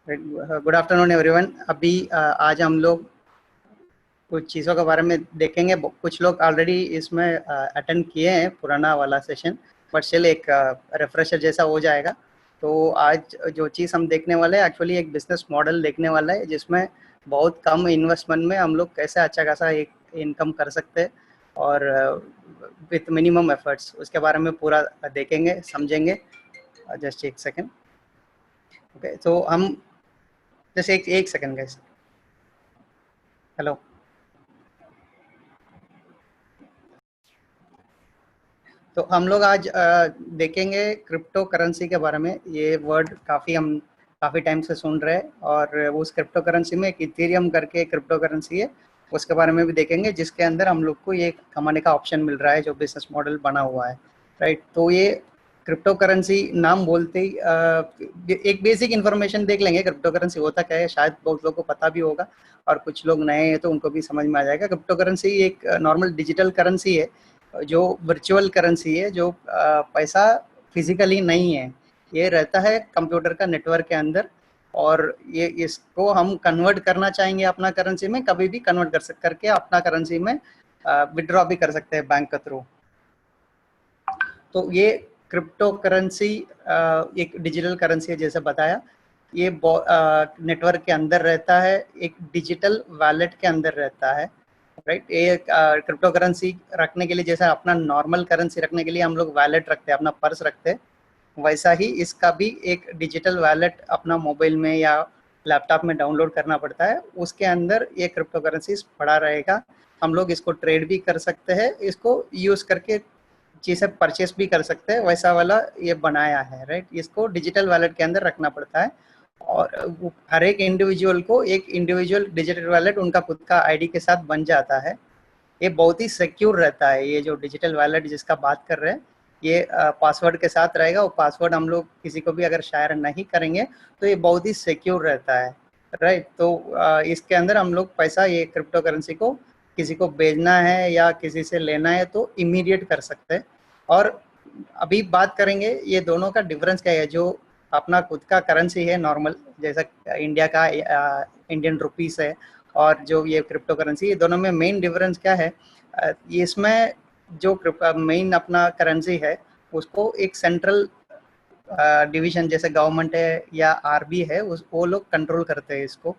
Good afternoon everyone. अभी आज हम लोग कुछ चीज़ों के बारे में देखेंगे। कुछ लोग ऑलरेडी इसमें अटेंड किए हैं पुराना वाला सेशन, बट स्टिल एक रिफ्रेशर जैसा हो जाएगा। तो आज जो चीज़ हम देखने वाले हैं एक्चुअली एक बिजनेस मॉडल देखने वाला है, जिसमें बहुत कम इन्वेस्टमेंट में हम लोग कैसे अच्छा खासा एक इनकम कर सकते हैं और विथ मिनिमम एफर्ट्स, उसके बारे में पूरा देखेंगे, समझेंगे। जस्ट एक सेकेंड। ओके, तो हम जैसे एक सेकंड गाइस। हेलो। तो हम लोग आज देखेंगे क्रिप्टो करेंसी के बारे में। ये वर्ड हम काफ़ी टाइम से सुन रहे हैं, और उस क्रिप्टो करेंसी में एक इथेरियम करके क्रिप्टो करेंसी है, उसके बारे में भी देखेंगे, जिसके अंदर हम लोग को ये कमाने का ऑप्शन मिल रहा है, जो बिजनेस मॉडल बना हुआ है, राइट। तो ये क्रिप्टो करेंसी नाम बोलते ही एक बेसिक इन्फॉर्मेशन देख लेंगे क्रिप्टो करेंसी होता क्या है। शायद बहुत लोगों को पता भी होगा, और कुछ लोग नए हैं तो उनको भी समझ में आ जाएगा। क्रिप्टो करेंसी एक नॉर्मल डिजिटल करेंसी है, जो वर्चुअल करेंसी है, जो पैसा फिजिकली नहीं है, ये रहता है कंप्यूटर का नेटवर्क के अंदर। और ये इसको हम कन्वर्ट करना चाहेंगे अपना करेंसी में, कभी भी कन्वर्ट करके अपना करेंसी में विड्रॉ भी कर सकते हैं बैंक के थ्रू। तो ये क्रिप्टो करेंसी एक डिजिटल करेंसी है, जैसे बताया। ये नेटवर्क के अंदर रहता है, एक डिजिटल वॉलेट के अंदर रहता है, राइट। ये क्रिप्टो करेंसी रखने के लिए, जैसे अपना नॉर्मल करेंसी रखने के लिए हम लोग वॉलेट रखते हैं, अपना पर्स रखते हैं, वैसा ही इसका भी एक डिजिटल वॉलेट अपना मोबाइल में या लैपटॉप में डाउनलोड करना पड़ता है। उसके अंदर ये क्रिप्टो करेंसी पड़ा रहेगा। हम लोग इसको ट्रेड भी कर सकते हैं, इसको यूज़ करके चीज़ें परचेस भी कर सकते हैं, वैसा वाला ये बनाया है, राइट। इसको डिजिटल वॉलेट के अंदर रखना पड़ता है, और हर एक इंडिविजुअल को एक इंडिविजुअल डिजिटल वॉलेट उनका खुद का आईडी के साथ बन जाता है। ये बहुत ही सिक्योर रहता है। ये जो डिजिटल वॉलेट जिसका बात कर रहे हैं, ये पासवर्ड के साथ रहेगा, और पासवर्ड हम लोग किसी को भी अगर शेयर नहीं करेंगे तो ये बहुत ही सिक्योर रहता है, राइट। तो इसके अंदर हम लोग पैसा, ये क्रिप्टो करेंसी को किसी को भेजना है या किसी से लेना है तो इमीडिएट कर सकते हैं। और अभी बात करेंगे ये दोनों का डिफरेंस क्या है। जो अपना खुद का करेंसी है नॉर्मल, जैसा इंडिया का इंडियन रुपीस है, और जो ये क्रिप्टो करेंसी, ये दोनों में मेन डिफरेंस क्या है। इसमें जो मेन अपना करेंसी है, उसको एक सेंट्रल डिवीजन जैसे गवर्नमेंट है या आरबी है, वो लोग कंट्रोल करते हैं इसको।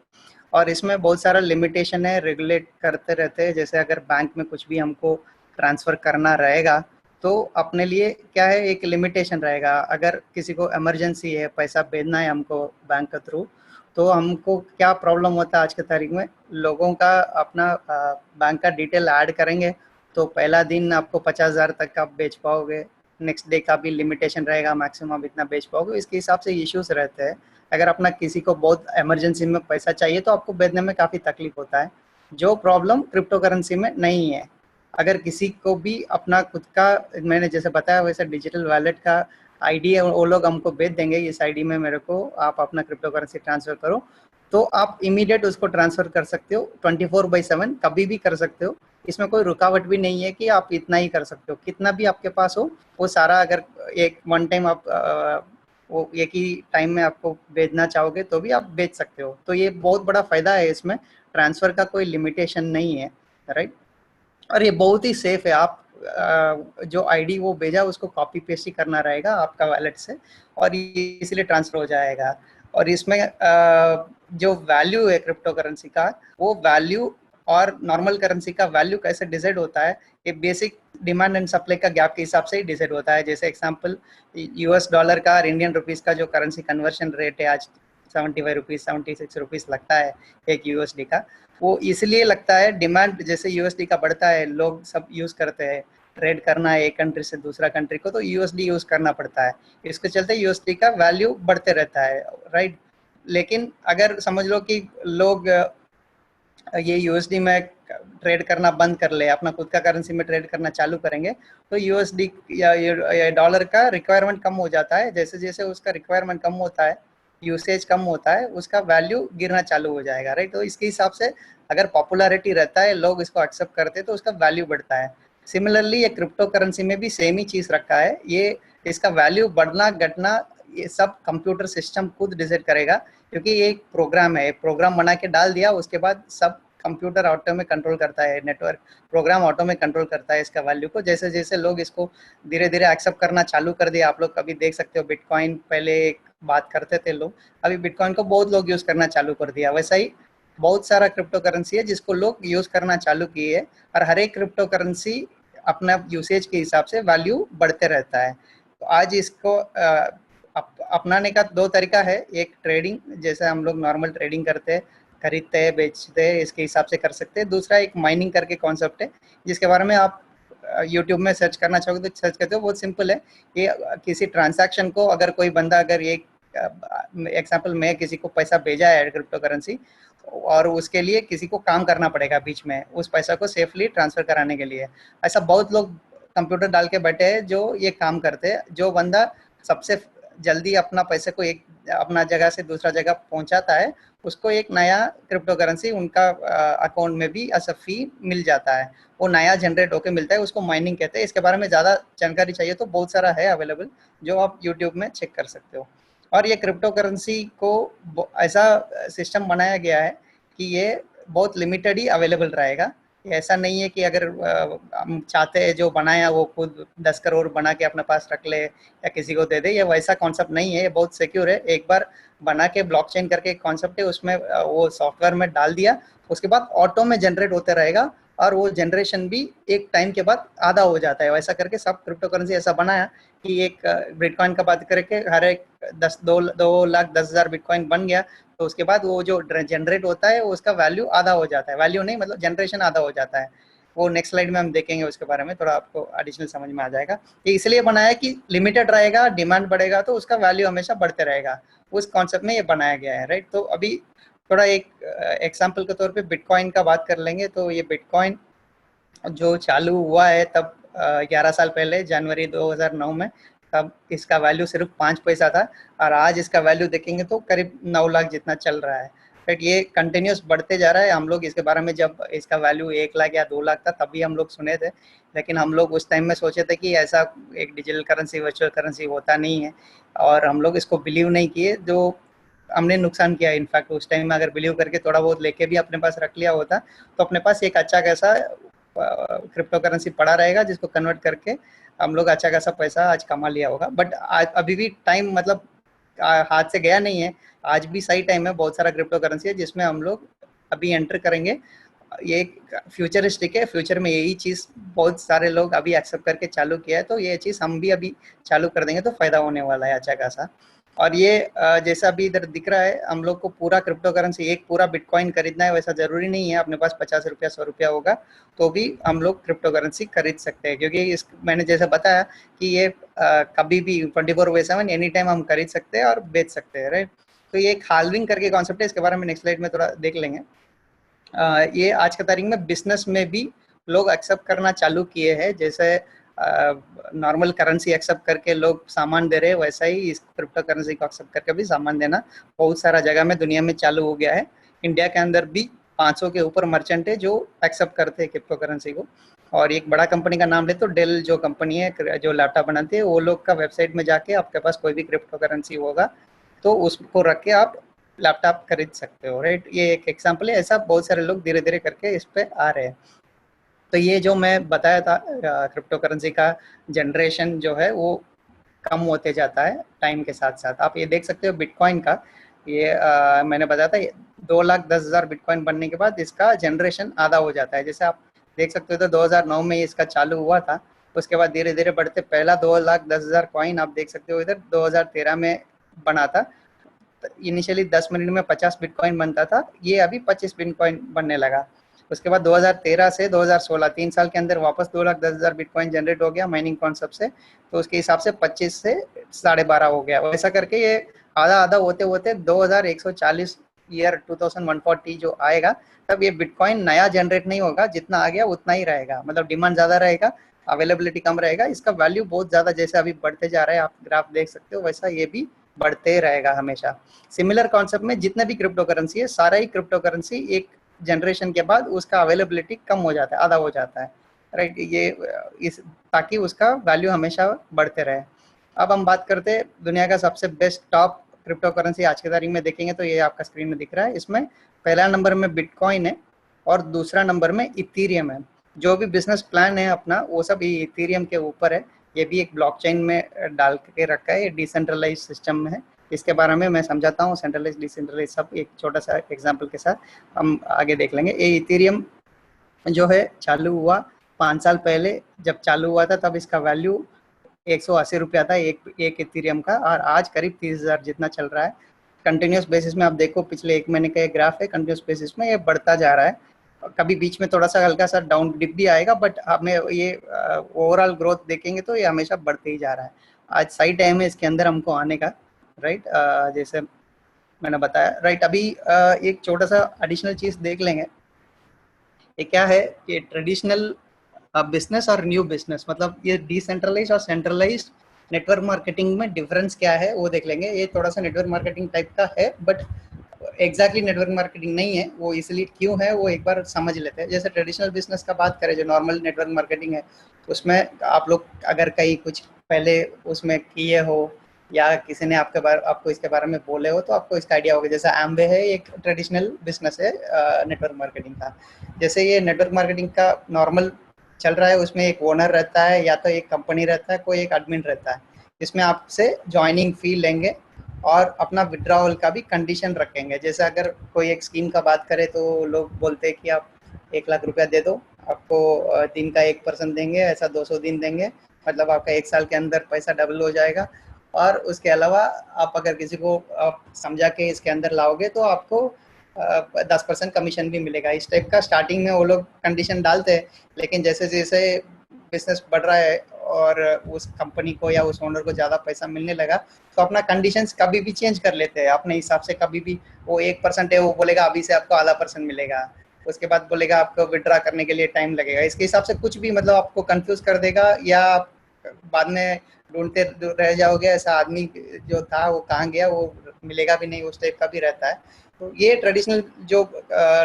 और इसमें बहुत सारा लिमिटेशन है, रेगुलेट करते रहते हैं। जैसे अगर बैंक में कुछ भी हमको ट्रांसफ़र करना रहेगा, तो अपने लिए क्या है, एक लिमिटेशन रहेगा। अगर किसी को इमरजेंसी है, पैसा भेजना है हमको बैंक के थ्रू, तो हमको क्या प्रॉब्लम होता है आज के तारीख में, लोगों का अपना बैंक का डिटेल ऐड करेंगे तो पहला दिन आपको 50,000 तक आप बेच पाओगे। नेक्स्ट डे का भी लिमिटेशन रहेगा, मैक्सिमम इतना बेच पाओगे। इसके हिसाब से इश्यूज रहते हैं। अगर अपना किसी को बहुत इमरजेंसी में पैसा चाहिए तो आपको भेजने में काफ़ी तकलीफ होता है, जो प्रॉब्लम क्रिप्टो करेंसी में नहीं है। अगर किसी को भी अपना खुद का, मैंने जैसे बताया वैसे डिजिटल वॉलेट का आईडी है, वो लोग हमको भेज देंगे, इस आईडी में मेरे को आप अपना क्रिप्टो करेंसी ट्रांसफ़र करो, तो आप इमीडिएट उसको ट्रांसफ़र कर सकते हो। 24/7 कभी भी कर सकते हो। इसमें कोई रुकावट भी नहीं है कि आप इतना ही कर सकते हो, कितना भी आपके पास हो वो सारा। अगर एक वन टाइम आप वो एक ही टाइम में आपको भेजना चाहोगे तो भी आप भेज सकते हो। तो ये बहुत बड़ा फ़ायदा है इसमें, ट्रांसफ़र का कोई लिमिटेशन नहीं है, राइट। और ये बहुत ही सेफ है। आप जो आईडी वो भेजा उसको कॉपी पेस्ट ही करना रहेगा आपका वॉलेट से, और ये इसलिए ट्रांसफ़र हो जाएगा। और इसमें जो वैल्यू है क्रिप्टो करेंसी का, वो वैल्यू और नॉर्मल करेंसी का वैल्यू कैसे डिसाइड होता है, ये बेसिक डिमांड एंड सप्लाई का गैप के हिसाब से ही डिसाइड होता है। जैसे एग्जांपल, यूएस डॉलर का और इंडियन रुपीस का जो करेंसी कन्वर्शन रेट है आज 75 रुपीज़ 76 रुपीज़ लगता है एक यूएसडी का। वो इसलिए लगता है, डिमांड जैसे यूएसडी का बढ़ता है, लोग सब यूज़ करते हैं, ट्रेड करना है एक कंट्री से दूसरा कंट्री को, तो यूएसडी यूज़ करना पड़ता है। इसके चलते यूएसडी का वैल्यू बढ़ते रहता है, राइट। लेकिन अगर समझ लो कि लोग ये यूएसडी में ट्रेड करना बंद कर ले, अपना खुद का करेंसी में ट्रेड करना चालू करेंगे, तो यूएसडी या डॉलर का रिक्वायरमेंट कम हो जाता है। जैसे जैसे उसका रिक्वायरमेंट कम होता है, यूसेज कम होता है, उसका वैल्यू गिरना चालू हो जाएगा, राइट। तो इसके हिसाब से अगर पॉपुलैरिटी रहता है, लोग इसको एक्सेप्ट करते हैं, तो उसका वैल्यू बढ़ता है। सिमिलरली ये क्रिप्टो करेंसी में भी सेम ही चीज़ रखा है। ये इसका वैल्यू बढ़ना घटना ये सब कंप्यूटर सिस्टम खुद डिसाइड करेगा क्योंकि ये एक प्रोग्राम है, एक प्रोग्राम बना के डाल दिया, उसके बाद सब कंप्यूटर ऑटो में कंट्रोल करता है, नेटवर्क प्रोग्राम ऑटो में कंट्रोल करता है इसका वैल्यू को। जैसे जैसे लोग इसको धीरे धीरे एक्सेप्ट करना चालू कर दिया, आप लोग कभी देख सकते हो बिटकॉइन पहले एक बात करते थे लोग, अभी बिटकॉइन को बहुत लोग यूज करना चालू कर दिया। वैसा ही बहुत सारा क्रिप्टो करेंसी है जिसको लोग यूज करना चालू किए है, और हर एक क्रिप्टो करेंसी अपना यूसेज के हिसाब से वैल्यू बढ़ते रहता है। तो आज इसको अपनाने का दो तरीका है, एक ट्रेडिंग, जैसे हम लोग नॉर्मल ट्रेडिंग करते हैं, खरीदते हैं बेचते हैं, इसके हिसाब से कर सकते हैं। दूसरा एक माइनिंग करके कॉन्सेप्ट है, जिसके बारे में आप यूट्यूब में सर्च करना चाहोगे तो सर्च करते हो, बहुत सिंपल है। ये किसी ट्रांजैक्शन को अगर कोई बंदा, अगर ये एग्जांपल मैं किसी को पैसा भेजा है क्रिप्टो करेंसी, और उसके लिए किसी को काम करना पड़ेगा बीच में उस पैसा को सेफली ट्रांसफर कराने के लिए। ऐसा बहुत लोग कंप्यूटर डाल के बैठे हैं जो ये काम करते हैं। जो बंदा सबसे जल्दी अपना पैसे को एक अपना जगह से दूसरा जगह पहुंचाता है, उसको एक नया क्रिप्टो करेंसी उनका अकाउंट में भी एज अ फी मिल जाता है, वो नया जनरेट होकर मिलता है, उसको माइनिंग कहते हैं। इसके बारे में ज़्यादा जानकारी चाहिए तो बहुत सारा है अवेलेबल, जो आप यूट्यूब में चेक कर सकते हो। और ये क्रिप्टो करेंसी को ऐसा सिस्टम बनाया गया है कि ये बहुत लिमिटेड ही अवेलेबल रहेगा। ऐसा नहीं है कि अगर हम चाहते हैं जो बनाया वो खुद 10 करोड़ बना के अपने पास रख ले या किसी को दे दे, ये वैसा कॉन्सेप्ट नहीं है। ये बहुत सिक्योर है। एक बार बना के ब्लॉकचेन करके एक कॉन्सेप्ट है, उसमें वो सॉफ्टवेयर में डाल दिया, उसके बाद ऑटो में जनरेट होते रहेगा, और वो जनरेशन भी एक टाइम के बाद आधा हो जाता है। वैसा करके सब क्रिप्टो करेंसी ऐसा बनाया कि एक बिटकॉइन का बात करके हर एक 2,10,000 बिटकॉइन बन गया, तो उसके बाद वो जो जनरेट होता है उसका वैल्यू आधा हो जाता है, वैल्यू नहीं मतलब जनरेशन आधा हो जाता है। वो नेक्स्ट स्लाइड में हम देखेंगे उसके बारे में, थोड़ा आपको एडिशनल समझ में आ जाएगा। ये इसलिए बनाया कि लिमिटेड रहेगा, डिमांड बढ़ेगा तो उसका वैल्यू हमेशा बढ़ते रहेगा, उस कॉन्सेप्ट में ये बनाया गया है, राइट। तो अभी थोड़ा एक एग्जाम्पल के तौर पे बिटकॉइन का बात कर लेंगे। तो ये बिटकॉइन जो चालू हुआ है तब 11 साल पहले जनवरी 2009 में, तब इसका वैल्यू सिर्फ 5 पैसा था, और आज इसका वैल्यू देखेंगे तो करीब 9 लाख जितना चल रहा है। बट ये कंटिन्यूस बढ़ते जा रहा है। हम लोग इसके बारे में जब इसका वैल्यू 1 लाख या 2 लाख था तभी हम लोग सुने थे, लेकिन हम लोग उस टाइम में सोचे थे कि ऐसा एक डिजिटल करेंसी वर्चुअल करेंसी होता नहीं है, और हम लोग इसको बिलीव नहीं किए, जो हमने नुकसान किया। इनफैक्ट उस टाइम में अगर बिलीव करके थोड़ा बहुत लेके भी अपने पास रख लिया होता तो अपने पास एक अच्छा कैसा क्रिप्टो करेंसी पड़ा रहेगा, जिसको कन्वर्ट करके हम लोग अच्छा खासा पैसा आज कमा लिया होगा। बट आज अभी भी टाइम मतलब हाथ से गया नहीं है, आज भी सही टाइम है। बहुत सारा क्रिप्टो करेंसी है जिसमें हम लोग अभी एंटर करेंगे। ये फ्यूचरिस्टिक है, फ्यूचर में यही चीज़ बहुत सारे लोग अभी एक्सेप्ट करके चालू किया है, तो ये चीज़ हम भी अभी चालू कर देंगे तो फायदा होने वाला है अच्छा खासा। और ये जैसा अभी इधर दिख रहा है, हम लोग को पूरा क्रिप्टो करेंसी एक पूरा बिटकॉइन खरीदना है वैसा जरूरी नहीं है। अपने पास 50 रुपया 100 रुपया होगा तो भी हम लोग क्रिप्टो करेंसी खरीद सकते हैं, क्योंकि इस मैंने जैसे बताया कि ये कभी भी 24/7 एनी टाइम हम खरीद सकते हैं और बेच सकते हैं, राइट। तो ये एक हाल्विंग करके कॉन्सेप्ट है, इसके बारे में नेक्स्ट स्लाइड में थोड़ा देख लेंगे। ये आज के तारीख में बिजनेस में भी लोग एक्सेप्ट करना चालू किए हैं। जैसे नॉर्मल करेंसी एक्सेप्ट करके लोग सामान दे रहे हैं, वैसा ही इस क्रिप्टो करेंसी को एक्सेप्ट करके भी सामान देना बहुत सारा जगह में दुनिया में चालू हो गया है। इंडिया के अंदर भी 500 के ऊपर मर्चेंट है जो एक्सेप्ट करते हैं क्रिप्टो करेंसी को। और एक बड़ा कंपनी का नाम ले तो डेल जो कंपनी है जो लैपटॉप बनाती है, वो लोग का वेबसाइट में जाके आपके पास कोई भी क्रिप्टो करेंसी होगा तो उसको रख के आप लैपटॉप खरीद सकते हो, राइट। ये एक एग्जांपल है, ऐसा बहुत सारे लोग धीरे धीरे करके इस पे आ रहे हैं। तो ये जो मैं बताया था क्रिप्टो करेंसी का जनरेशन जो है वो कम होते जाता है टाइम के साथ साथ। आप ये देख सकते हो बिटकॉइन का, ये मैंने बताया था 2,10,000 बिटकॉइन बनने के बाद इसका जनरेशन आधा हो जाता है। जैसे आप देख सकते हो तो 2009 में इसका चालू हुआ था, उसके बाद धीरे धीरे बढ़ते पहला 2,10,000 कॉइन आप देख सकते हो इधर 2013 में बना था। इनिशियली 10 मिनट में 50 बिटकॉइन बनता था, ये अभी 25 बिटकॉइन बनने लगा। उसके बाद 2013 से 2016 3 साल के अंदर वापस 2,10,000 बिटकॉइन जनरेट हो गया माइनिंग कॉन्सेप्ट से, तो उसके हिसाब से 25 से 12.5 हो गया। वैसा करके ये आधा आधा होते होते 2140 ईयर 2140 जो आएगा तब ये बिटकॉइन नया जनरेट नहीं होगा, जितना आ गया उतना ही रहेगा, मतलब डिमांड ज़्यादा रहेगा, अवेलेबिलिटी कम रहेगा, इसका वैल्यू बहुत ज़्यादा जैसे अभी बढ़ते जा रहा है, आप ग्राफ देख सकते हो वैसा ये भी बढ़ते रहेगा हमेशा। सिमिलर कॉन्सेप्ट में जितने भी क्रिप्टो करेंसी है, सारा ही क्रिप्टो करेंसी एक जनरेशन के बाद उसका अवेलेबिलिटी कम हो जाता है, आधा हो जाता है, राइट। ये इस ताकि उसका वैल्यू हमेशा बढ़ते रहे। अब हम बात करते हैं दुनिया का सबसे बेस्ट टॉप क्रिप्टो करेंसी आज के तारीख में देखेंगे तो ये आपका स्क्रीन में दिख रहा है। इसमें पहला नंबर में बिटकॉइन है और दूसरा नंबर में इथीरियम है। जो भी बिजनेस प्लान है अपना वो सब इथीरियम के ऊपर है। ये भी एक ब्लॉकचेन में डाल के रखा है, ये डिसेंट्रलाइज सिस्टम में है। इसके बारे में मैं समझाता हूँ, सेंट्रलाइज डिसेंट्रलाइज सब एक छोटा सा एग्जांपल के साथ हम आगे देख लेंगे। ये इथीरियम जो है चालू हुआ 5 साल पहले, जब चालू हुआ था तब इसका वैल्यू 180 रुपया था एक इथीरियम का, और आज करीब 30,000 जितना चल रहा है। कंटिन्यूस बेसिस में आप देखो, पिछले 1 महीने का एक ग्राफ है, कंटिन्यूस बेसिस में ये बढ़ता जा रहा है। कभी बीच में थोड़ा सा हल्का सा डाउन डिप भी आएगा, बट हमें ये ओवरऑल ग्रोथ देखेंगे तो ये हमेशा बढ़ते ही जा रहा है। आज सही टाइम है इसके अंदर हमको आने का, राइट। जैसे मैंने बताया, राइट। अभी एक छोटा सा एडिशनल चीज देख लेंगे। ये क्या है कि ट्रेडिशनल बिजनेस और न्यू बिजनेस, मतलब ये डिसेंट्रलाइज और सेंट्रलाइज नेटवर्क मार्केटिंग में डिफरेंस क्या है वो देख लेंगे। ये थोड़ा सा नेटवर्क मार्केटिंग टाइप का है, बट एग्जैक्टली नेटवर्क मार्केटिंग नहीं है। वो इसलिए क्यों है वो एक बार समझ लेते हैं। जैसे ट्रेडिशनल बिजनेस का बात करें, जो नॉर्मल नेटवर्क मार्केटिंग है, उसमें आप लोग अगर कहीं कुछ पहले उसमें किए हो या किसी ने आपको इसके बारे में बोले हो तो आपको इसका आइडिया होगा। जैसे एम्बे है, एक ट्रेडिशनल बिजनेस है नेटवर्क मार्केटिंग का। जैसे ये नेटवर्क मार्केटिंग का नॉर्मल चल रहा है, उसमें एक ओनर रहता है या तो एक कंपनी रहता है, कोई एक एडमिन रहता है, जिसमें आपसे ज्वाइनिंग फी लेंगे और अपना विड्रॉवल का भी कंडीशन रखेंगे। जैसे अगर कोई एक स्कीम का बात करें तो लोग बोलते हैं कि आप 1 लाख रुपया दे दो, आपको दिन का 1% देंगे, ऐसा 200 दिन देंगे, मतलब आपका 1 साल के अंदर पैसा डबल हो जाएगा। और उसके अलावा आप अगर किसी को आप समझा के इसके अंदर लाओगे तो आपको 10% कमीशन भी मिलेगा। इस टाइप का स्टार्टिंग में वो लोग कंडीशन डालते हैं, लेकिन जैसे जैसे बिजनेस बढ़ रहा है और उस कंपनी को या उस ओनर को ज़्यादा पैसा मिलने लगा तो अपना कंडीशंस कभी भी चेंज कर लेते हैं अपने हिसाब से। कभी भी वो 1% है, वो बोलेगा अभी से आपको आधा % मिलेगा, उसके बाद बोलेगा आपको विड्रा करने के लिए टाइम लगेगा। इसके हिसाब से कुछ भी मतलब आपको कंफ्यूज कर देगा, या आप बाद में ढूंढते रह जाओगे ऐसा आदमी जो था वो कहाँ गया, वो मिलेगा भी नहीं, उस टाइप का भी रहता है। तो ये ट्रेडिशनल जो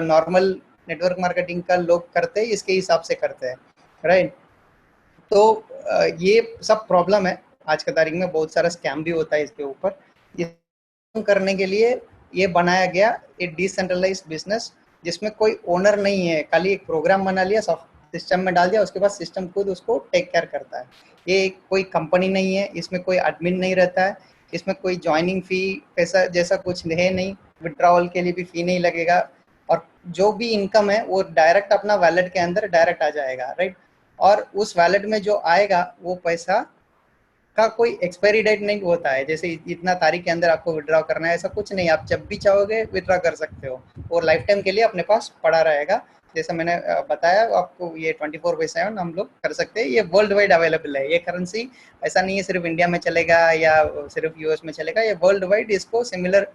नॉर्मल नेटवर्क मार्केटिंग का लोग करते हैं इसके हिसाब से करते हैं, राइट। तो ये सब प्रॉब्लम है आज के तारीख में, बहुत सारा स्कैम भी होता है इसके ऊपर। ये करने के लिए ये बनाया गया एक डिसेंट्रलाइज्ड बिजनेस, जिसमें कोई ओनर नहीं है, खाली एक प्रोग्राम बना लिया, सिस्टम में डाल दिया, उसके बाद सिस्टम खुद उसको टेक केयर करता है। ये कोई कंपनी नहीं है, इसमें कोई एडमिन नहीं रहता है, इसमें कोई ज्वाइनिंग फी पैसा जैसा कुछ है नहीं, विड्रॉवल के लिए भी फी नहीं लगेगा, और जो भी इनकम है वो डायरेक्ट अपना वैलेट के अंदर डायरेक्ट आ जाएगा, राइट। और उस वैलेट में जो आएगा वो पैसा का कोई एक्सपायरी डेट नहीं होता है, जैसे इतना तारीख के अंदर आपको विड्रॉ करना है, ऐसा कुछ नहीं। आप जब भी चाहोगे विड्रॉ कर सकते हो, और लाइफ टाइम के लिए अपने पास पड़ा रहेगा। जैसे मैंने बताया आपको, ये 24/7 हम लोग कर सकते हैं। ये वर्ल्ड वाइड अवेलेबल है। ये करेंसी ऐसा नहीं है सिर्फ इंडिया में चलेगा या सिर्फ यूएस में चलेगा, ये वर्ल्ड वाइड इसको सिमिलर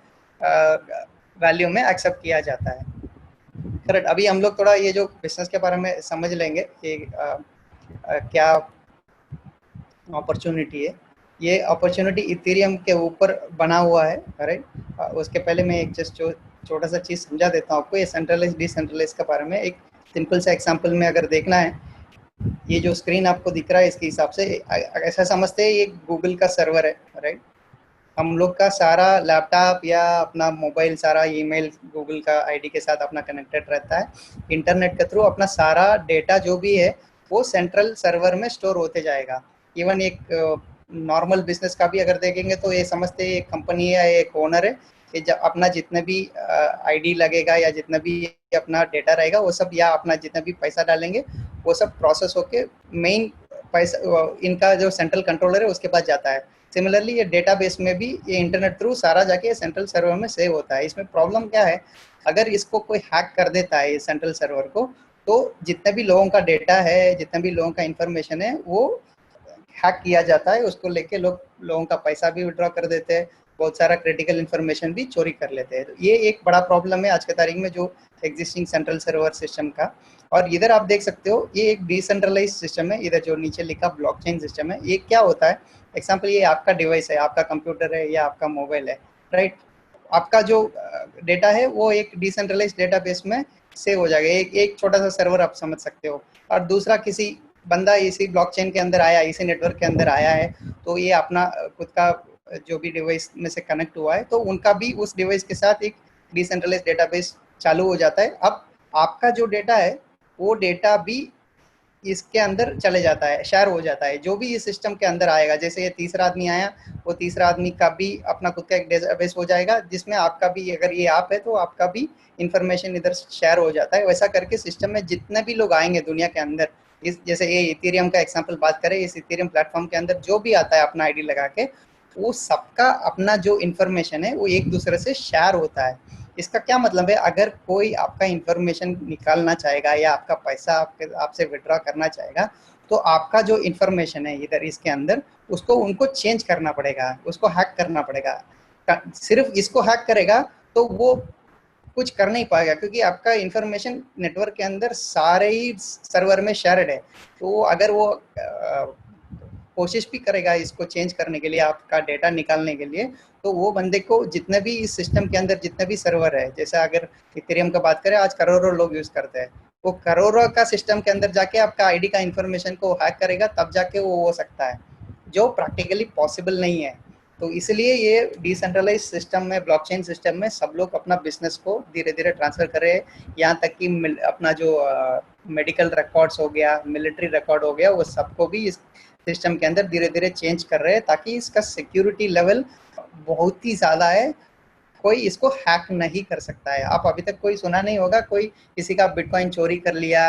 वैल्यू में एक्सेप्ट किया जाता है, करेक्ट। अभी हम लोग थोड़ा ये जो बिजनेस के बारे में समझ लेंगे कि क्या अपॉर्चुनिटी है। ये अपॉर्चुनिटी इथेरियम के ऊपर बना हुआ है, राइट। उसके पहले मैं एक जस्ट छोटा सा चीज़ समझा देता हूँ आपको, ये सेंट्रलाइज डिसेंट्रलाइज के बारे में। एक सिंपल सा एग्जांपल में अगर देखना है, ये जो स्क्रीन आपको दिख रहा है इसके हिसाब से ऐसा समझते हैं ये गूगल का सर्वर है, राइट। हम लोग का सारा लैपटॉप या अपना मोबाइल, सारा ईमेल गूगल का आईडी के साथ अपना कनेक्टेड रहता है। इंटरनेट के थ्रू अपना सारा डेटा जो भी है वो सेंट्रल सर्वर में स्टोर होते जाएगा। इवन एक नॉर्मल बिजनेस का भी अगर देखेंगे तो ये समझते हैं एक कंपनी है या एक ओनर है, कि जब अपना जितने भी आईडी लगेगा या जितना भी अपना डेटा रहेगा वो सब, या अपना जितना भी पैसा डालेंगे वो सब प्रोसेस होके मेन पैसा इनका जो सेंट्रल कंट्रोलर है उसके पास जाता है। सिमिलरली ये डेटाबेस में भी ये इंटरनेट थ्रू सारा जाके सेंट्रल सर्वर में सेव होता है। इसमें प्रॉब्लम क्या है, अगर इसको कोई हैक कर देता है ये सेंट्रल सर्वर को, तो जितने भी लोगों का डेटा है, जितने भी लोगों का इंफॉर्मेशन है वो हैक किया जाता है। उसको लेके लोगों का पैसा भी विड्रॉ कर देते हैं, बहुत सारा क्रिटिकल इन्फॉर्मेशन भी चोरी कर लेते हैं। तो ये एक बड़ा प्रॉब्लम है आज के तारीख में जो एग्जिस्टिंग सेंट्रल सर्वर सिस्टम का। और इधर आप देख सकते हो ये एक डिसेंट्रलाइज सिस्टम है, इधर जो नीचे लिखा ब्लॉकचेन सिस्टम है। ये क्या होता है, एग्जाम्पल ये आपका डिवाइस है, आपका कंप्यूटर है या आपका मोबाइल है, राइट। आपका जो डेटा है वो एक डिसेंट्रलाइज डेटाबेस में सेव हो जाएगा, एक छोटा सा सर्वर आप समझ सकते हो। और दूसरा किसी बंदा इसी ब्लॉकचेन के अंदर आया, इसी नेटवर्क के अंदर आया है, तो ये अपना खुद का जो भी डिवाइस में से कनेक्ट हुआ है, तो उनका भी उस डिवाइस के साथ एक डिसेंट्रलाइज डेटाबेस चालू हो जाता है। अब आपका जो डेटा है वो डेटा भी इसके अंदर चले जाता है, शेयर हो जाता है। जो भी इस सिस्टम के अंदर आएगा, जैसे ये तीसरा आदमी आया, वो तीसरा आदमी का भी अपना खुद का एक डेटाबेस हो जाएगा, जिसमें आपका भी, अगर ये आप है तो आपका भी इंफॉर्मेशन इधर शेयर हो जाता है। वैसा करके सिस्टम में जितने भी लोग आएंगे दुनिया के अंदर, इस जैसे ये इथेरियम का एग्जांपल बात करें, इस इथेरियम प्लेटफॉर्म के अंदर जो भी आता है अपना आईडी लगा के, वो सबका अपना जो इंफॉर्मेशन है वो एक दूसरे से शेयर होता है। इसका क्या मतलब है, अगर कोई आपका इंफॉर्मेशन निकालना चाहेगा या आपका पैसा आपसे विड्रॉ करना चाहेगा, तो आपका जो इंफॉर्मेशन है इधर इसके अंदर, उसको उनको चेंज करना पड़ेगा, उसको हैक करना पड़ेगा। सिर्फ इसको हैक करेगा तो वो कुछ कर नहीं पाएगा, क्योंकि आपका इंफॉर्मेशन नेटवर्क के अंदर सारे ही सर्वर में शेयर्ड है। तो अगर वो कोशिश भी करेगा इसको चेंज करने के लिए, आपका डेटा निकालने के लिए, तो वो बंदे को जितने भी इस सिस्टम के अंदर जितने भी सर्वर है, जैसे अगर इथेरियम का बात करें, आज करोड़ों लोग यूज करते हैं, वो करोड़ों का सिस्टम के अंदर जाके आपका आईडी का इंफॉर्मेशन को हैक करेगा, तब जाके वो हो सकता है, जो प्रैक्टिकली पॉसिबल नहीं है। तो इसलिए ये डिसेंट्रलाइज सिस्टम में, ब्लॉकचेन सिस्टम में सब लोग अपना बिजनेस को धीरे धीरे ट्रांसफर कर रहे हैं। यहाँ तक कि अपना जो मेडिकल रिकॉर्ड्स हो गया, मिलिट्री रिकॉर्ड हो गया, वो सबको भी इस सिस्टम के अंदर धीरे धीरे चेंज कर रहे हैं, ताकि इसका सिक्योरिटी लेवल बहुत ही ज़्यादा है, कोई इसको हैक नहीं कर सकता है। आप अभी तक कोई सुना नहीं होगा कोई किसी का बिटकॉइन चोरी कर लिया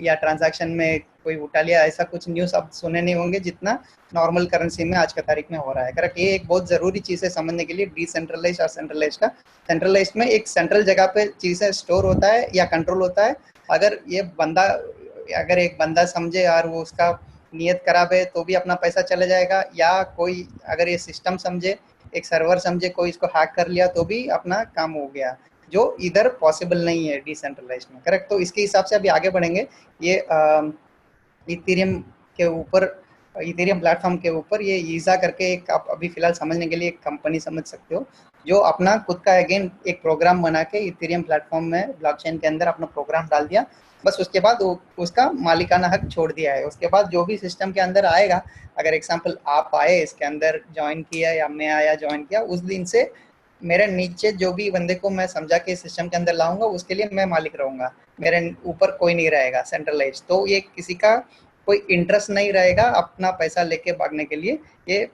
या ट्रांजैक्शन में कोई उठा लिया, ऐसा कुछ न्यूज़ आप सुने नहीं होंगे जितना नॉर्मल करेंसी में आज का तारीख में हो रहा है। करेक्ट, ये एक बहुत ज़रूरी चीज़ है समझने के लिए, डिसेंट्रलाइज और सेंट्रलाइज का। सेंट्रलाइज में एक सेंट्रल जगह पे चीज़ें स्टोर होता है या कंट्रोल होता है। अगर ये बंदा, अगर एक बंदा समझे और वो उसका नीयत खराब है तो भी अपना पैसा चले जाएगा, या कोई अगर ये सिस्टम समझे, एक सर्वर समझे, कोई इसको हैक कर लिया तो भी अपना काम हो गया, जो इधर पॉसिबल नहीं है डिसेंट्रलाइज में। करेक्ट, तो इसके हिसाब से अभी आगे बढ़ेंगे। ये इथेरियम के ऊपर, इथेरियम प्लेटफॉर्म के ऊपर ये ईजा करके एक, आप अभी फिलहाल समझने के लिए एक कंपनी समझ सकते हो, जो अपना खुद का अगेन एक प्रोग्राम बना के इथेरियम प्लेटफॉर्म में ब्लॉकचेन के अंदर अपना प्रोग्राम डाल दिया, बस उसके बाद उसका मालिकाना हक छोड़ दिया है। उसके बाद जो भी सिस्टम के अंदर आएगा, अगर एग्जांपल आप आए इसके अंदर ज्वाइन किया या मैं आया ज्वाइन किया, उस दिन से मेरे नीचे जो भी बंदे को मैं समझा के सिस्टम के अंदर लाऊंगा, उसके लिए मैं मालिक रहूंगा, मेरे ऊपर कोई नहीं रहेगा सेंट्रलाइज। तो ये किसी का कोई इंटरेस्ट नहीं रहेगा अपना पैसा लेके भागने के लिए। ये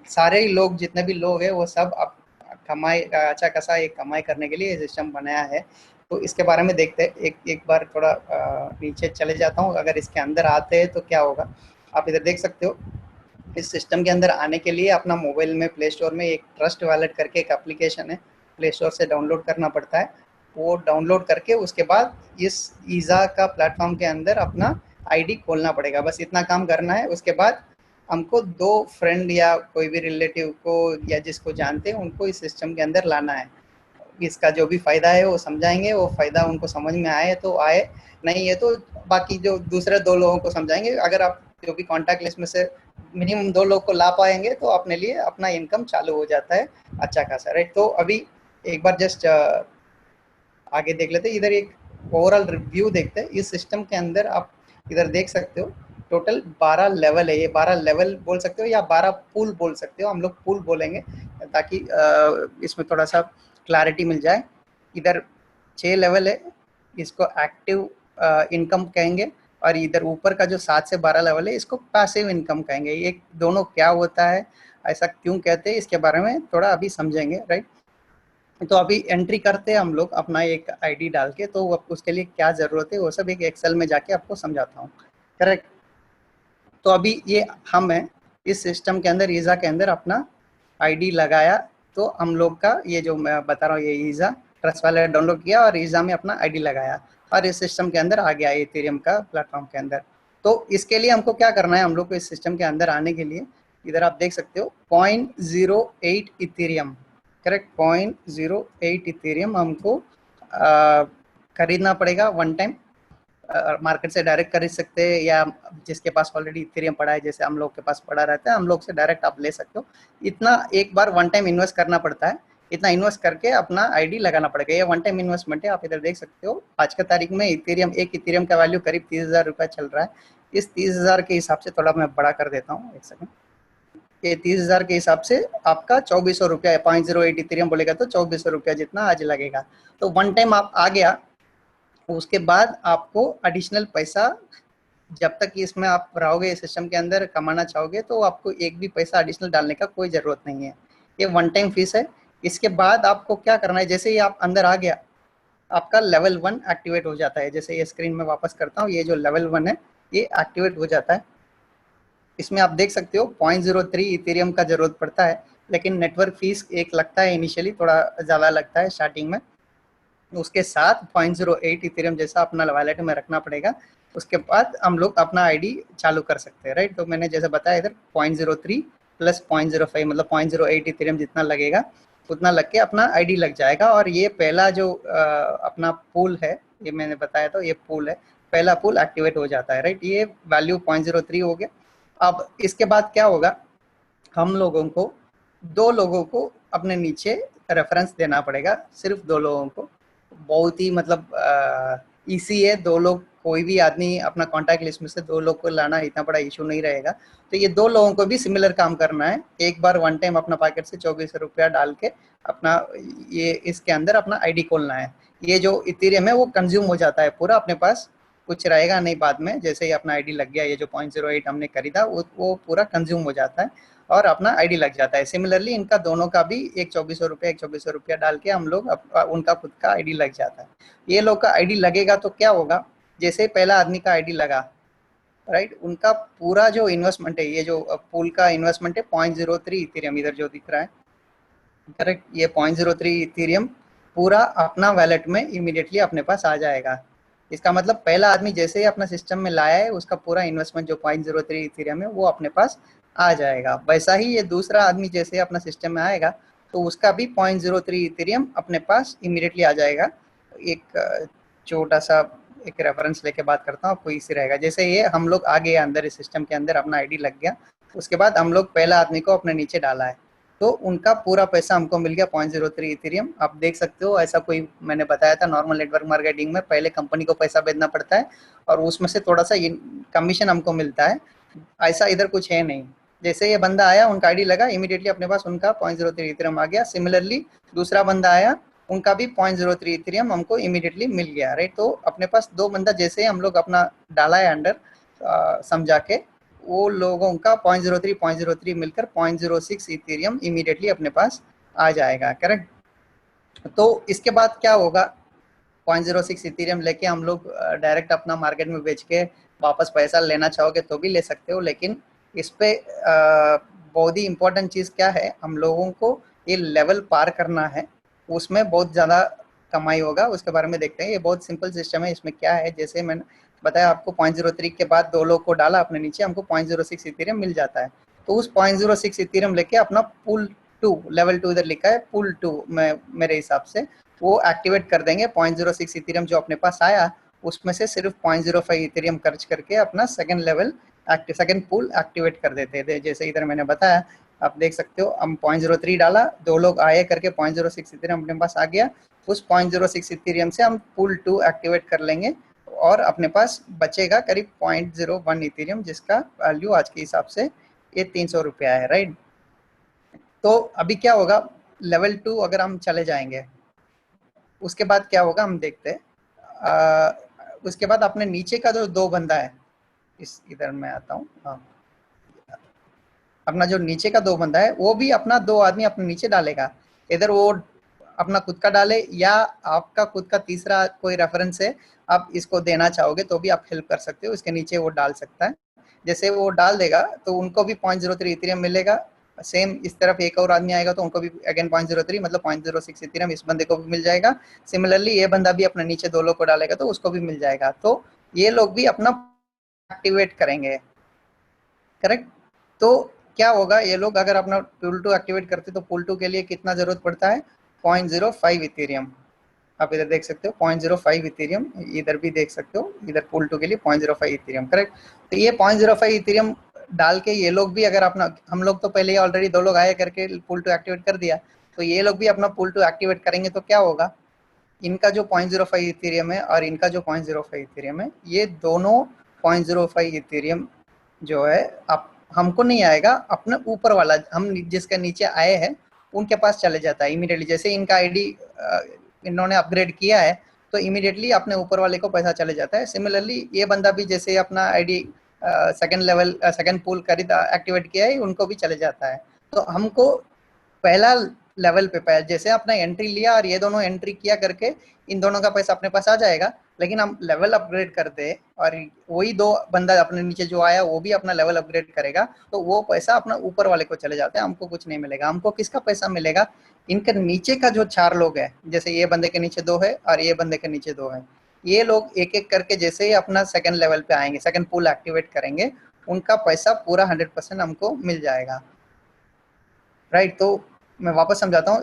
सारे ही लोग, जितने भी लोग हैं, वो सब अब कमाई, अच्छा खासा एक कमाई करने के लिए ये सिस्टम बनाया है। तो इसके बारे में देखते हैं, एक बार थोड़ा नीचे चले जाता हूँ। अगर इसके अंदर आते हैं तो क्या होगा, आप इधर देख सकते हो। इस सिस्टम के अंदर आने के लिए अपना मोबाइल में प्ले स्टोर में एक ट्रस्ट वॉलेट करके एक एप्लीकेशन है, प्ले स्टोर से डाउनलोड करना पड़ता है। वो डाउनलोड करके उसके बाद इस ईजा का प्लेटफॉर्म के अंदर अपना आईडी खोलना पड़ेगा, बस इतना काम करना है। उसके बाद हमको 2 फ्रेंड या कोई भी रिलेटिव को या जिसको जानते हैं उनको इस सिस्टम के अंदर लाना है। इसका जो भी फ़ायदा है वो समझाएंगे, वो फ़ायदा उनको समझ में आए तो आए, नहीं है तो बाकी जो दूसरे 2 लोगों को समझाएंगे। अगर आप जो भी कॉन्टैक्ट लिस्ट में से मिनिमम 2 लोग को ला पाएंगे तो अपने लिए अपना इनकम चालू हो जाता है अच्छा खासा, राइट। तो अभी एक बार जस्ट आगे देख लेते हैं। इधर एक ओवरऑल रिव्यू देखते हैं इस सिस्टम के अंदर। आप इधर देख सकते हो टोटल 12 लेवल है, ये 12 लेवल बोल सकते हो या 12 पूल बोल सकते हो, हम लोग पूल बोलेंगे ताकि इसमें थोड़ा सा क्लैरिटी मिल जाए। इधर 6 लेवल है, इसको एक्टिव इनकम कहेंगे, और इधर ऊपर का जो 7 से 12 लेवल है इसको पैसिव इनकम कहेंगे। ये दोनों क्या होता है, ऐसा क्यों कहते हैं, इसके बारे में थोड़ा अभी समझेंगे, राइट। तो अभी एंट्री करते हैं हम लोग अपना एक आईडी डाल के, तो उसके लिए क्या ज़रूरत है वो सब एक एक्सेल में जाके आपको समझाता हूँ, करेक्ट। तो अभी ये हम हैं इस सिस्टम के अंदर, ईजा के अंदर अपना आईडी लगाया, तो हम लोग का ये जो मैं बता रहा हूँ, ये ईजा ट्रस्ट वाले डाउनलोड किया और ईजा में अपना आईडी लगाया और इस सिस्टम के अंदर आ गया इथेरियम का प्लेटफॉर्म के अंदर। तो इसके लिए हमको क्या करना है, हम लोग को इस सिस्टम के अंदर आने के लिए इधर आप देख सकते हो 0.08 इथेरियम, करेक्ट, 0.08 इथेरियम हमको खरीदना पड़ेगा वन टाइम। मार्केट से डायरेक्ट खरीद सकते हैं या जिसके पास ऑलरेडी इथेरियम पड़ा है, जैसे हम लोग के पास पड़ा रहता है, हम लोग से डायरेक्ट आप ले सकते हो। इतना एक बार वन टाइम इन्वेस्ट करना पड़ता है, इतना इन्वेस्ट करके अपना आईडी लगाना पड़ेगा। ये वन टाइम इन्वेस्टमेंट है। आप इधर देख सकते हो आज का तारीख में इथेरियम, एक इथेरियम का वैल्यू करीब 30,000 रुपये चल रहा है। इस 30,000 के हिसाब से थोड़ा मैं बड़ा कर देता हूँ, एक सेकंड। ये 30,000 के हिसाब से आपका 2400 रुपया है, 0.08 इथेरियम बोलेगा तो 2400 रुपया जितना आज लगेगा। तो वन टाइम आप आ गया, उसके बाद आपको एडिशनल पैसा जब तक इसमें आप रहोगे सिस्टम के अंदर कमाना चाहोगे तो आपको एक भी पैसा एडिशनल डालने का कोई ज़रूरत नहीं है, ये वन टाइम फीस है। इसके बाद आपको क्या करना है, जैसे ही आप अंदर आ गया आपका लेवल 1 एक्टिवेट हो जाता है। जैसे ये स्क्रीन में वापस करता हूँ, ये जो लेवल 1 है ये एक्टिवेट हो जाता है। इसमें आप देख सकते हो 0.03 इथेरियम का ज़रूरत पड़ता है, लेकिन नेटवर्क फीस एक लगता है, इनिशियली थोड़ा ज़्यादा लगता है स्टार्टिंग में। उसके साथ 0.08 इथेरियम जैसा अपना वॉलेट में रखना पड़ेगा। उसके बाद हम लोग अपना आईडी चालू कर सकते हैं, राइट। तो मैंने जैसे बताया इधर 0.03 प्लस 0.05 मतलब 0.08 इथेरियम जितना लगेगा उतना लग के अपना आईडी लग जाएगा। और ये पहला जो अपना पूल है, ये मैंने बताया था, ये पूल है, पहला पूल एक्टिवेट हो जाता है, राइट। ये वैल्यू 0.03 हो गया। अब इसके बाद क्या होगा, हम लोगों को 2 लोगों को अपने नीचे रेफरेंस देना पड़ेगा, सिर्फ 2 लोगों को। बहुत ही मतलब ईजी है, 2 लोग, कोई भी आदमी अपना कॉन्टैक्ट लिस्ट में से 2 लोग को लाना इतना बड़ा इशू नहीं रहेगा। तो ये 2 लोगों को भी सिमिलर काम करना है, एक बार वन टाइम अपना पैकेट से 2400 रुपया डाल के अपना ये इसके अंदर अपना आईडी खोलना है। ये जो इथेरियम है वो कंज्यूम हो जाता है पूरा, अपने पास कुछ रहेगा नहीं बाद में। जैसे ही अपना आईडी लग गया, ये जो 0.08 हमने खरीदा वो पूरा कंज्यूम हो जाता है और अपना आईडी लग जाता है। सिमिलरली इनका दोनों का भी एक 2400 रुपया डाल के हम लोग उनका खुद का आईडी लग जाता है। ये लोग का आईडी लगेगा तो क्या होगा, जैसे ही पहला आदमी का आईडी लगा, राइट, उनका पूरा जो इन्वेस्टमेंट है, ये जो पूल का इन्वेस्टमेंट है 0.03 इथेरियम इधर जो दिख रहा है, करेक्ट, ये 0.03 इथेरियम पूरा अपना वैलेट में इमीडिएटली अपने पास आ जाएगा। इसका मतलब पहला आदमी जैसे ही अपना सिस्टम में लाया है उसका पूरा इन्वेस्टमेंट जो 0.03 इथेरियम है वो अपने पास आ जाएगा। वैसा ही ये दूसरा आदमी जैसे अपना सिस्टम में आएगा तो उसका भी 0.03 इथेरियम अपने पास इमीडिएटली आ जाएगा। एक छोटा सा एक रेफरेंस लेके बात करता हूँ, आपको इसी रहेगा। जैसे ये हम लोग आ गए अंदर इस सिस्टम के अंदर, अपना आईडी लग गया, उसके बाद हम लोग पहला आदमी को अपने नीचे डाला है तो उनका पूरा पैसा हमको मिल गया 0.03 इथेरियम। आप देख सकते हो, ऐसा कोई मैंने बताया था नॉर्मल नेटवर्क मार्केटिंग में पहले कंपनी को पैसा भेजना पड़ता है और उसमें से थोड़ा सा कमीशन हमको मिलता है, ऐसा इधर कुछ है नहीं। जैसे ये बंदा आया, उनका आईडी लगा, इमीडिएटली अपने पास उनका 0.03 इथेरियम आ गया। सिमिलरली दूसरा बंदा आया, उनका भी 0.03 इथेरियम हमको इमीडिएटली मिल गया, राइट। तो अपने पास 2 बंदा जैसे ही हम लोग अपना डाला है अंडर समझा के, वो लोगों का 0.03 मिलकर 0.06 इथेरियम इमीडिएटली अपने पास आ जाएगा, करेक्ट। तो इसके बाद क्या होगा, 0.06 इथेरियम लेके हम लोग डायरेक्ट अपना मार्केट में बेच के वापस पैसा लेना चाहोगे तो भी ले सकते हो। लेकिन इस पे बहुत ही इम्पोर्टेंट चीज़ क्या है, हम लोगों को ये लेवल पार करना है, उसमें बहुत ज़्यादा कमाई होगा, उसके बारे में देखते हैं। ये बहुत सिंपल सिस्टम है। इसमें क्या है, जैसे मैंने बताया आपको 0.03 के बाद 2 लोग को डाला अपने नीचे, हमको 0.06 इथेरियम मिल जाता है। तो उस 0.06 इथेरियम लेके अपना पुल 2 लेवल 2 इधर लिखा है, पुल 2 में मेरे हिसाब से वो एक्टिवेट कर देंगे। 0.06 इथेरियम जो अपने पास आया उसमें से सिर्फ 0.05 इथेरियम खर्च करके अपना second level second pool activate कर देते थे। जैसे इधर मैंने बताया, आप देख सकते हो, हम 0.03 डाला, 2 लोग आए करके 0.06 इथेरियम अपने पास आ गया। उस 0.06 इथेरियम से हम पूल 2 एक्टिवेट कर लेंगे और अपने पास बचेगा करीब 0.01 इथेरियम, जिसका वैल्यू आज के हिसाब से ये 300 रुपया है, राइट। तो अभी क्या होगा, लेवल 2 अगर हम चले जाएंगे उसके बाद क्या होगा हम देखते हैं। उसके बाद अपने नीचे का जो 2 बंदा है, इस इधर मैं आता हूँ, हाँ, अपना जो नीचे का 2 बंदा है वो भी अपना 2 आदमी अपने नीचे डालेगा। इधर वो अपना खुद का डाले या आपका खुद का तीसरा कोई रेफरेंस है, आप इसको देना चाहोगे तो भी आप हेल्प कर सकते हो, इसके नीचे वो डाल सकता है। जैसे वो डाल देगा तो उनको भी 0.03 इथेरियम मिलेगा। सेम इस तरफ एक और आदमी आएगा तो उनको भी अगेन 0.03 मतलब 0.06 इथेरियम इस बंदे को भी मिल जाएगा। सिमिलरली ये बंदा भी अपने नीचे 2 लोग को डालेगा तो उसको भी मिल जाएगा। तो ये लोग भी अपना एक्टिवेट करेंगे, करेक्ट। तो क्या होगा, ये लोग अगर अपना पुल 2 एक्टिवेट करते तो पुल 2 के लिए कितना जरूरत पड़ता है, 0.05 इथेरियम। आप इधर देख सकते हो 0.05 इथेरियम, इधर भी देख सकते हो, इधर पुल 2 के लिए 0.05 इथेरियम, करेक्ट। तो ये 0.05 इथेरियम डाल के ये लोग भी अगर अपना, हम लोग तो पहले ही ऑलरेडी 2 लोग आए करके पुल 2 एक्टिवेट कर दिया, तो ये लोग भी अपना पुल 2 एक्टिवेट करेंगे तो क्या होगा, इनका जो 0.05 इथेरियम है और इनका जो 0.05 इथेरियम है, ये दोनों 0.05 इथेरियम जो है आप हमको नहीं आएगा, अपने ऊपर वाला हम जिसके नीचे आए हैं उनके पास चले जाता है इमीडिएटली। जैसे इनका आईडी इन्होंने अपग्रेड किया है तो इमीडिएटली अपने ऊपर वाले को पैसा चले जाता है। सिमिलरली ये बंदा भी जैसे अपना ID second level second pool खरीदा एक्टिवेट किया है, उनको भी चले जाता है। तो हमको पहला लेवल पे जैसे अपना एंट्री लिया और ये दोनों एंट्री किया करके इन दोनों का पैसा अपने पास आ जाएगा, लेकिन हम लेवल अपग्रेड करते और वही दो बंदा अपने नीचे जो आया वो भी अपना लेवल अपग्रेड करेगा, तो वो पैसा अपना ऊपर वाले को चले जाते हैं, हमको कुछ नहीं मिलेगा। हमको किसका पैसा मिलेगा? इनके नीचे का जो 4 लोग है, जैसे ये बंदे के नीचे 2 है और ये बंदे के नीचे 2 है, ये लोग एक एक करके जैसे ही अपना सेकंड लेवल पे आएंगे, सेकंड पूल एक्टिवेट करेंगे, उनका पैसा पूरा 100% हमको मिल जाएगा। राइट, तो मैं वापस समझाता हूँ।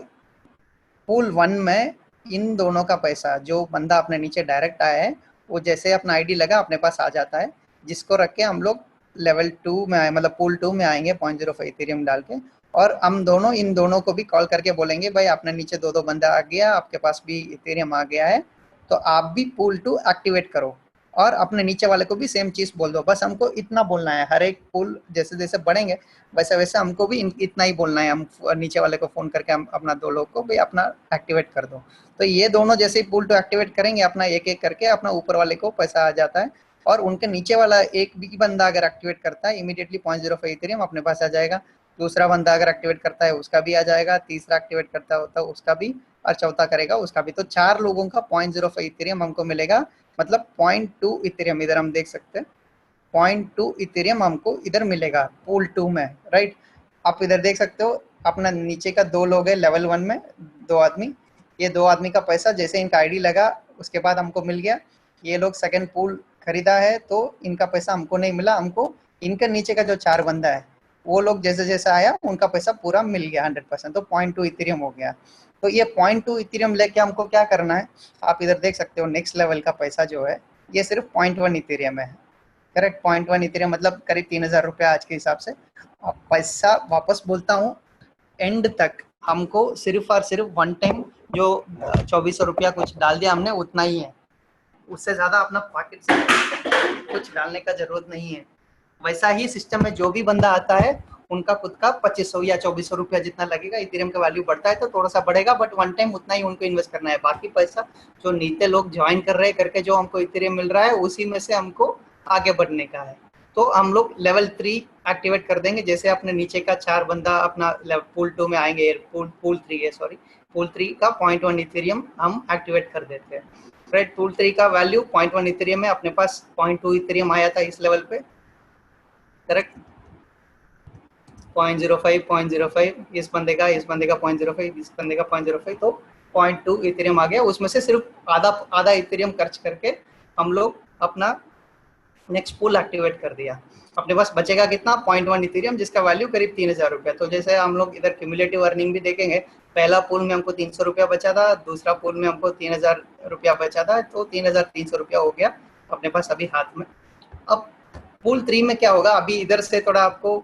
पूल 1 में इन दोनों का पैसा, जो बंदा अपने नीचे डायरेक्ट आया है वो जैसे अपना आईडी लगा अपने पास आ जाता है, जिसको रख के हम लोग लेवल 2 में आए, मतलब पूल 2 में आएंगे 0.05 इथेरियम डाल के, और हम दोनों इन दोनों को भी कॉल करके बोलेंगे भाई अपने नीचे 2-2 बंदा आ गया, आपके पास भी इथेरियम आ गया है, तो आप भी पूल 2 एक्टिवेट करो और अपने नीचे वाले को भी सेम चीज बोल दो। बस हमको इतना बोलना है, हर एक पूल जैसे जैसे बढ़ेंगे वैसे वैसे हमको भी इतना ही बोलना है। हम नीचे वाले को फोन करके हम अपना 2 लोग को भाई अपना एक्टिवेट कर दो, तो ये दोनों जैसे ही पूल 2 एक्टिवेट करेंगे अपना एक एक करके अपना ऊपर वाले को पैसा आ जाता है, और उनके नीचे वाला एक भी बंदा अगर एक्टिवेट करता है इमीडिएटली 0.05 इथेरियम अपने पास आ जाएगा। दूसरा बंदा अगर एक्टिवेट करता है उसका भी आ जाएगा, तीसरा एक्टिवेट करता होता है उसका भी, और चौथा करेगा उसका भी। तो 4 लोगों का 0.05 इथेरियम हमको मिलेगा, मतलब 0.2 इथेरियम इधर हम देख सकते हैं, 0.2 इथेरियम हमको इधर मिलेगा पूल 2 में। राइट, आप इधर देख सकते हो अपना नीचे का 2 लोग है लेवल 1 में, 2 आदमी, ये 2 आदमी का पैसा जैसे इनका आईडी लगा उसके बाद हमको मिल गया। ये लोग सेकंड पूल खरीदा है तो इनका पैसा हमको नहीं मिला, हमको इनके नीचे का जो 4 बंदा है वो लोग जैसे जैसे आया उनका पैसा पूरा मिल गया 100%, तो 0.2 इथेरियम हो गया। तो ये 0.2 इथेरियम लेके हमको क्या करना है, आप इधर देख सकते हो नेक्स्ट लेवल का पैसा जो है ये सिर्फ 0.1 इथेरियम है। करेक्ट, 0.1 इथेरियम मतलब करीब 3000 रुपया आज के हिसाब से। अब पैसा वापस बोलता हूँ, एंड तक हमको सिर्फ और सिर्फ वन टाइम जो 2400 रुपया कुछ डाल दिया हमने उतना ही है, उससे ज्यादा अपना पॉकेट से कुछ डालने का जरूरत नहीं है। वैसा ही सिस्टम में जो भी बंदा आता है उनका खुद का 2500 या 2400 रुपया जितना लगेगा, इथेरियम का वैल्यू बढ़ता है तो थोड़ा सा बढ़ेगा, बट वन टाइम उतना ही उनको इन्वेस्ट करना है। बाकी पैसा जो नीचे लोग ज्वाइन कर रहे हैं करके जो हमको इथेरियम मिल रहा है उसी में से हमको आगे बढ़ने का है। तो हम लोग लेवल 3 एक्टिवेट कर देंगे, जैसे अपने नीचे का 4 बंदा अपना पूल 2 में आएंगे, पूल 3 है सॉरी, पूल 3 का 0.1 इथेरियम हम एक्टिवेट कर देते हैं। राइट, पूल 3 का वैल्यू 0.1 इथेरियम है, अपने पास 0.2 इथेरियम आया था इस लेवल पे। करेक्ट, 0.05 इस बंदे का 0.05, इस बंदे का 0.05, तो 0.2 इथेरियम आ गया। उसमें से सिर्फ आधा इथेरियम खर्च करके हम लोग अपना नेक्स्ट पूल एक्टिवेट कर दिया। अपने पास बचेगा कितना? 0.1 इथेरियम, जिसका वैल्यू करीब 3000 रुपया। तो जैसे हम लोग इधर क्यूमुलेटिव अर्निंग भी देखेंगे, पहला पूल में हमको 300 रुपया बचा था, दूसरा पूल में हमको 3000 रुपया बचा था, तो 3300 रुपया हो गया अपने पास अभी हाथ में। अब पूल 3 में क्या होगा, अभी इधर से थोड़ा आपको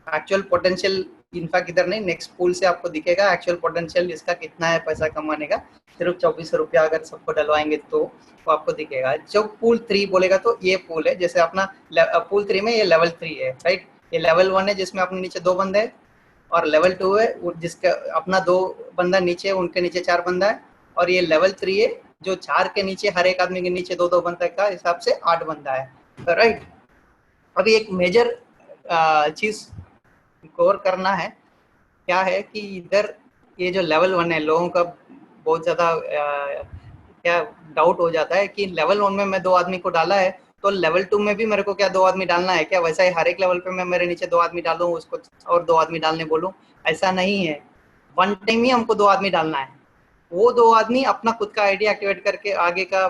एक्चुअल पोटेंशियल, इनफैक्ट इधर नहीं नेक्स्ट पूल से आपको दिखेगा एक्चुअल पोटेंशियल इसका कितना है पैसा कमाने का। सिर्फ 2400 रुपया अगर सबको डलवाएंगे तो आपको दिखेगा। जो पूल 3 बोलेगा तो ये पूल है, जैसे अपना पूल 3 में ये लेवल 3 है। राइट, ये लेवल 1 है जिसमें अपने नीचे 2 बंदे हैं, और लेवल 2 है जिसका अपना 2 बंदा नीचे, उनके नीचे 4 बंदा है, और ये लेवल 3 है जो 4 के नीचे हर एक आदमी के नीचे 2-2 बंदा का हिसाब से 8 बंदा है। राइट, अभी एक मेजर चीज गौर करना है, क्या है कि इधर ये जो लेवल 1 है, लोगों का बहुत ज़्यादा क्या डाउट हो जाता है कि लेवल 1 में मैं 2 आदमी को डाला है तो लेवल 2 में भी मेरे को क्या 2 आदमी डालना है क्या? वैसा ही हर एक लेवल पे मैं मेरे नीचे 2 आदमी डालूं, उसको और 2 आदमी डालने बोलूं? ऐसा नहीं है, वन टाइम ही हमको 2 आदमी डालना है। वो 2 आदमी अपना खुद का आईडी एक्टिवेट करके आगे का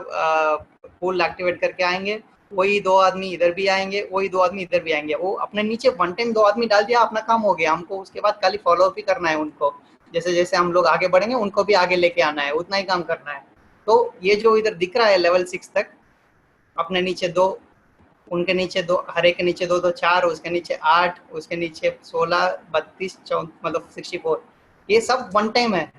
पूल एक्टिवेट करके आएंगे, वही 2 आदमी इधर भी आएंगे, वही 2 आदमी इधर भी आएंगे। वो अपने नीचे वन टाइम 2 आदमी डाल दिया, अपना काम हो गया। हमको उसके बाद खाली फॉलो अप ही करना है उनको, जैसे जैसे हम लोग आगे बढ़ेंगे उनको भी आगे लेके आना है, उतना ही काम करना है। तो ये जो इधर दिख रहा है लेवल 6 तक, अपने नीचे 2, उनके नीचे 2, हर एक के नीचे 2-2 4, उसके नीचे 8, उसके नीचे 16, 32, 14 मतलब 64, ये सब वन टाइम है।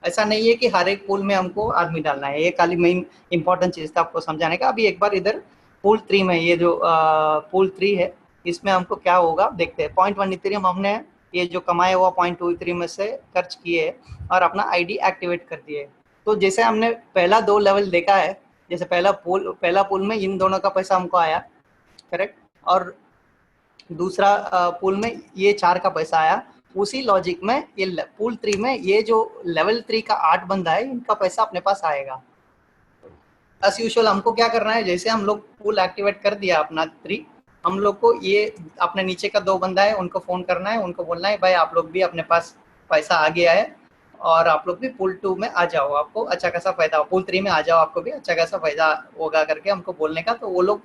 ऐसा नहीं है कि हर एक पूल में हमको आदमी डालना है। ये खाली मेन इंपॉर्टेंट चीज था आपको समझाने का। अभी एक बार इधर पूल 3 में, ये जो पूल 3 है इसमें हमको क्या होगा देखते हैं। 0.1 इथेरियम हमने ये जो कमाया हुआ 0.2 इथेरियम में से खर्च किए और अपना आईडी एक्टिवेट कर दिए। तो जैसे हमने पहला 2 लेवल देखा है, जैसे पहला पूल में इन दोनों का पैसा हमको आया, करेक्ट, और दूसरा पूल में ये 4 का पैसा आया। उसी लॉजिक में ये पूल 3 में ये जो लेवल 3 का 8 बंदा है, इनका पैसा अपने पास आएगा। एज यूजुअल हमको क्या करना है, जैसे हम लोग पूल एक्टिवेट कर दिया अपना 3, हम लोग को ये अपने नीचे का 2 बंदा है उनको फ़ोन करना है, उनको बोलना है भाई आप लोग भी अपने पास पैसा आ गया है और आप लोग भी पूल 2 में आ जाओ, आपको अच्छा खासा फ़ायदा, पूल 3 में आ जाओ, आपको भी अच्छा खासा फ़ायदा होगा करके हमको बोलने का। तो वो लोग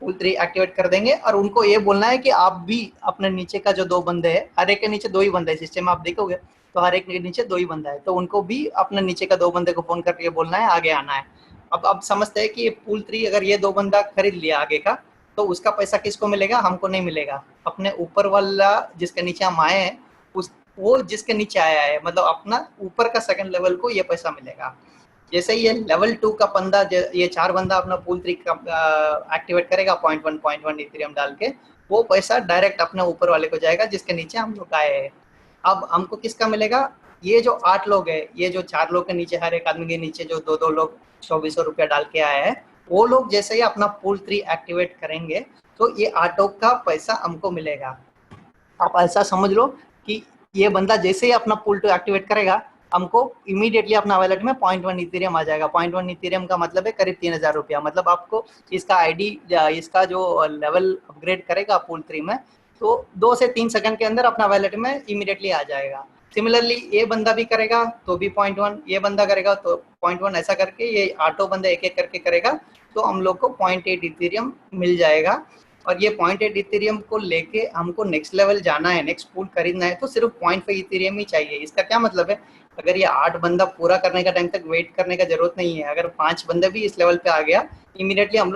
पूल 3 एक्टिवेट कर देंगे और उनको ये बोलना है कि आप भी अपने नीचे का जो 2 बंदे हैं, हर एक के नीचे 2 ही बंदे हैं, सिस्टम में आप देखोगे तो हर एक के नीचे 2 ही बंदा है, तो उनको भी अपने नीचे का 2 बंदे को फ़ोन करके बोलना है आगे आना है। अब समझते हैं कि ये पूल 3 अगर ये 2 बंदा खरीद लिया आगे का, तो उसका पैसा किसको मिलेगा, हमको नहीं मिलेगा, अपने ऊपर वाला जिसके नीचे हम आए हैं उस वो जिसके नीचे आया है, मतलब अपना ऊपर का सेकंड लेवल को ये पैसा मिलेगा। जैसे ये लेवल 2 का बंदा, ये 4 बंदा अपना पूल 3 का एक्टिवेट करेगा 0.1 इथेरियम डाल के, वो पैसा डायरेक्ट अपने ऊपर वाले को जाएगा जिसके नीचे हम लोग आए हैं। अब हमको किसका मिलेगा, ये जो 8 लोग हैं, ये जो 4 लोग के नीचे, हर एक आदमी के नीचे जो 2-2 लोग 2400 रुपया डाल के आए हैं, वो लोग जैसे ही अपना पूल 3 एक्टिवेट करेंगे तो ये 8 लोग का पैसा हमको मिलेगा। आप ऐसा समझ लो कि ये बंदा जैसे ही अपना पूल 2 एक्टिवेट करेगा, हमको इमीडिएटली अपना वॉलेट में 0.1 इथेरियम आ जाएगा। 0.1 इथेरियम का मतलब है करीब 3000 रुपया। मतलब आपको इसका आईडी, इसका जो लेवल अपग्रेड करेगा पूल 3 में, तो 2 से 3 सेकंड के अंदर अपना वॉलेट में इमीडिएटली आ जाएगा। सिमिलरली ये बंदा भी करेगा तो भी 0.1, ये बंदा करेगा तो 0.1, ऐसा करके ये 8 बंदा एक एक करके करेगा तो हम लोग को 0.8 इथेरियम मिल जाएगा। और ये 0.8 इथेरियम को लेके हमको नेक्स्ट लेवल जाना है, नेक्स्ट पूल खरीदना है, तो सिर्फ 0.5 इथेरियम ही चाहिए। इसका क्या मतलब है, अगर ये 8 बंदा पूरा करने का टाइम तक वेट करने का जरूरत नहीं है। अगर 5 बंदे भी इस लेवल पे आ गया, इमीडिएटली हम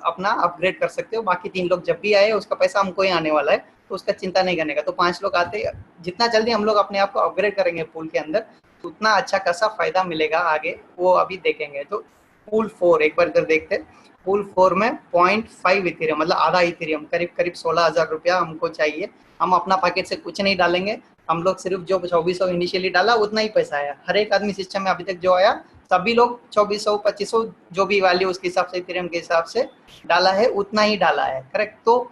अपना अपग्रेड कर सकते हो। बाकी 3 लोग जब भी आए उसका पैसा हमको ही आने वाला है, तो उसका चिंता नहीं करने का। तो 5 लोग आते, जितना जल्दी हम लोग अपने आप को अपग्रेड करेंगे पूल के अंदर, उतना अच्छा खासा फायदा मिलेगा आगे, वो अभी देखेंगे। तो पूल 4 एक बार इधर देखते हैं। पूल 4 में 0.5 इथेरियम, मतलब आधा इथेरियम, करीब करीब 16,000 रुपया हमको चाहिए। हम अपना पैकेट से कुछ नहीं डालेंगे, हम लोग सिर्फ जो 2400 इनिशियली डाला उतना ही पैसा आया। हर एक आदमी सिस्टम में अभी तक जो आया, सभी लोग 2400 2500 जो भी वैल्यू उसके हिसाब से इथेरियम के हिसाब से डाला है, उतना ही डाला है, करेक्ट। तो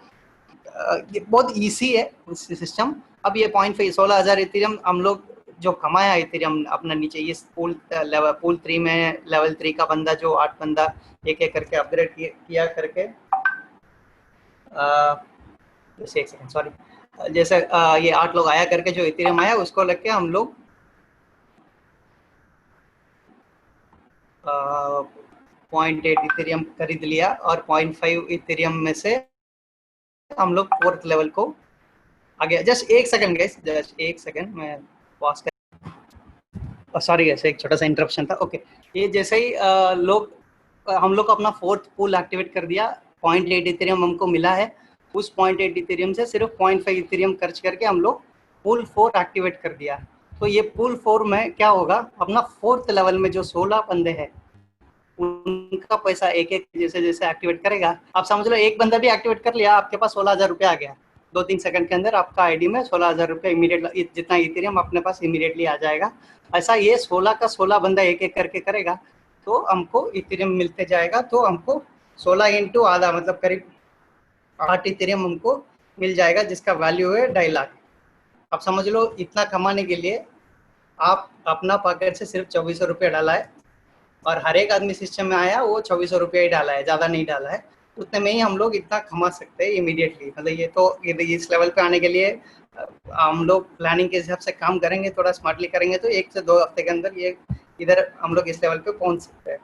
ये बहुत ईजी है सिस्टम। अब ये 0.5 16,000 इथेरियम हम लोग जो कमाया इथेरियम अपना नीचे, ये पूल 3 में लेवल 3 का बंदा जो 8 बंदा एक एक करके अपग्रेड किया करके, जैसे एक सेकंड सॉरी, जैसे ये 8 लोग आया करके जो इथेरियम आया उसको लेके हम लोग 0.8 इथेरियम खरीद लिया और 0.5 इथेरियम में से हम लोग 4th लेवल को आ गया। जस्ट एक सेकंड गाइस, जस्ट एक सेकंड, मैं पॉज कर, सॉरी गाइस एक छोटा सा इंटरप्शन था। ओके, ये जैसे ही हम लोग अपना 4th पूल एक्टिवेट कर दिया, 0.8 इथेरियम हमको मिला है। उस 0.8 इथेरियम से सिर्फ 0.5 इथेरियम खर्च करके हम लोग पूल 4 एक्टिवेट कर दिया। तो ये पूल 4 में क्या होगा, अपना 4th लेवल में जो 16 बंदे हैं उनका पैसा एक एक जैसे जैसे एक्टिवेट करेगा, आप समझ लो एक बंदा भी एक्टिवेट कर लिया, आपके पास 16,000 रुपया आ गया। 2-3 सेकंड के अंदर आपका आईडी में 16,000 रुपया इमीडिएट, जितना इथेरियम अपने पास इमीडिएटली आ जाएगा। ऐसा ये 16 का 16 बंदा एक एक करके करेगा तो हमको इथेरियम मिलते जाएगा। तो हमको 16 इंटू आधा मतलब करीब 8 इथेरियम हमको मिल जाएगा, जिसका वैल्यू है 2.5 लाख। अब समझ लो इतना कमाने के लिए आप अपना पॉकेट से सिर्फ 2400 रुपया डाला है और हर एक आदमी सिस्टम में आया वो 2400 रुपया ही डाला है, ज़्यादा नहीं डाला है। उतने में ही हम लोग इतना कमा सकते हैं इमीडिएटली। मतलब ये तो इस लेवल पे आने के लिए हम लोग प्लानिंग के हिसाब से काम करेंगे, थोड़ा स्मार्टली करेंगे तो 1 से 2 हफ्ते के अंदर ये इधर हम लोग इस लेवल पे पहुंच सकते हैं,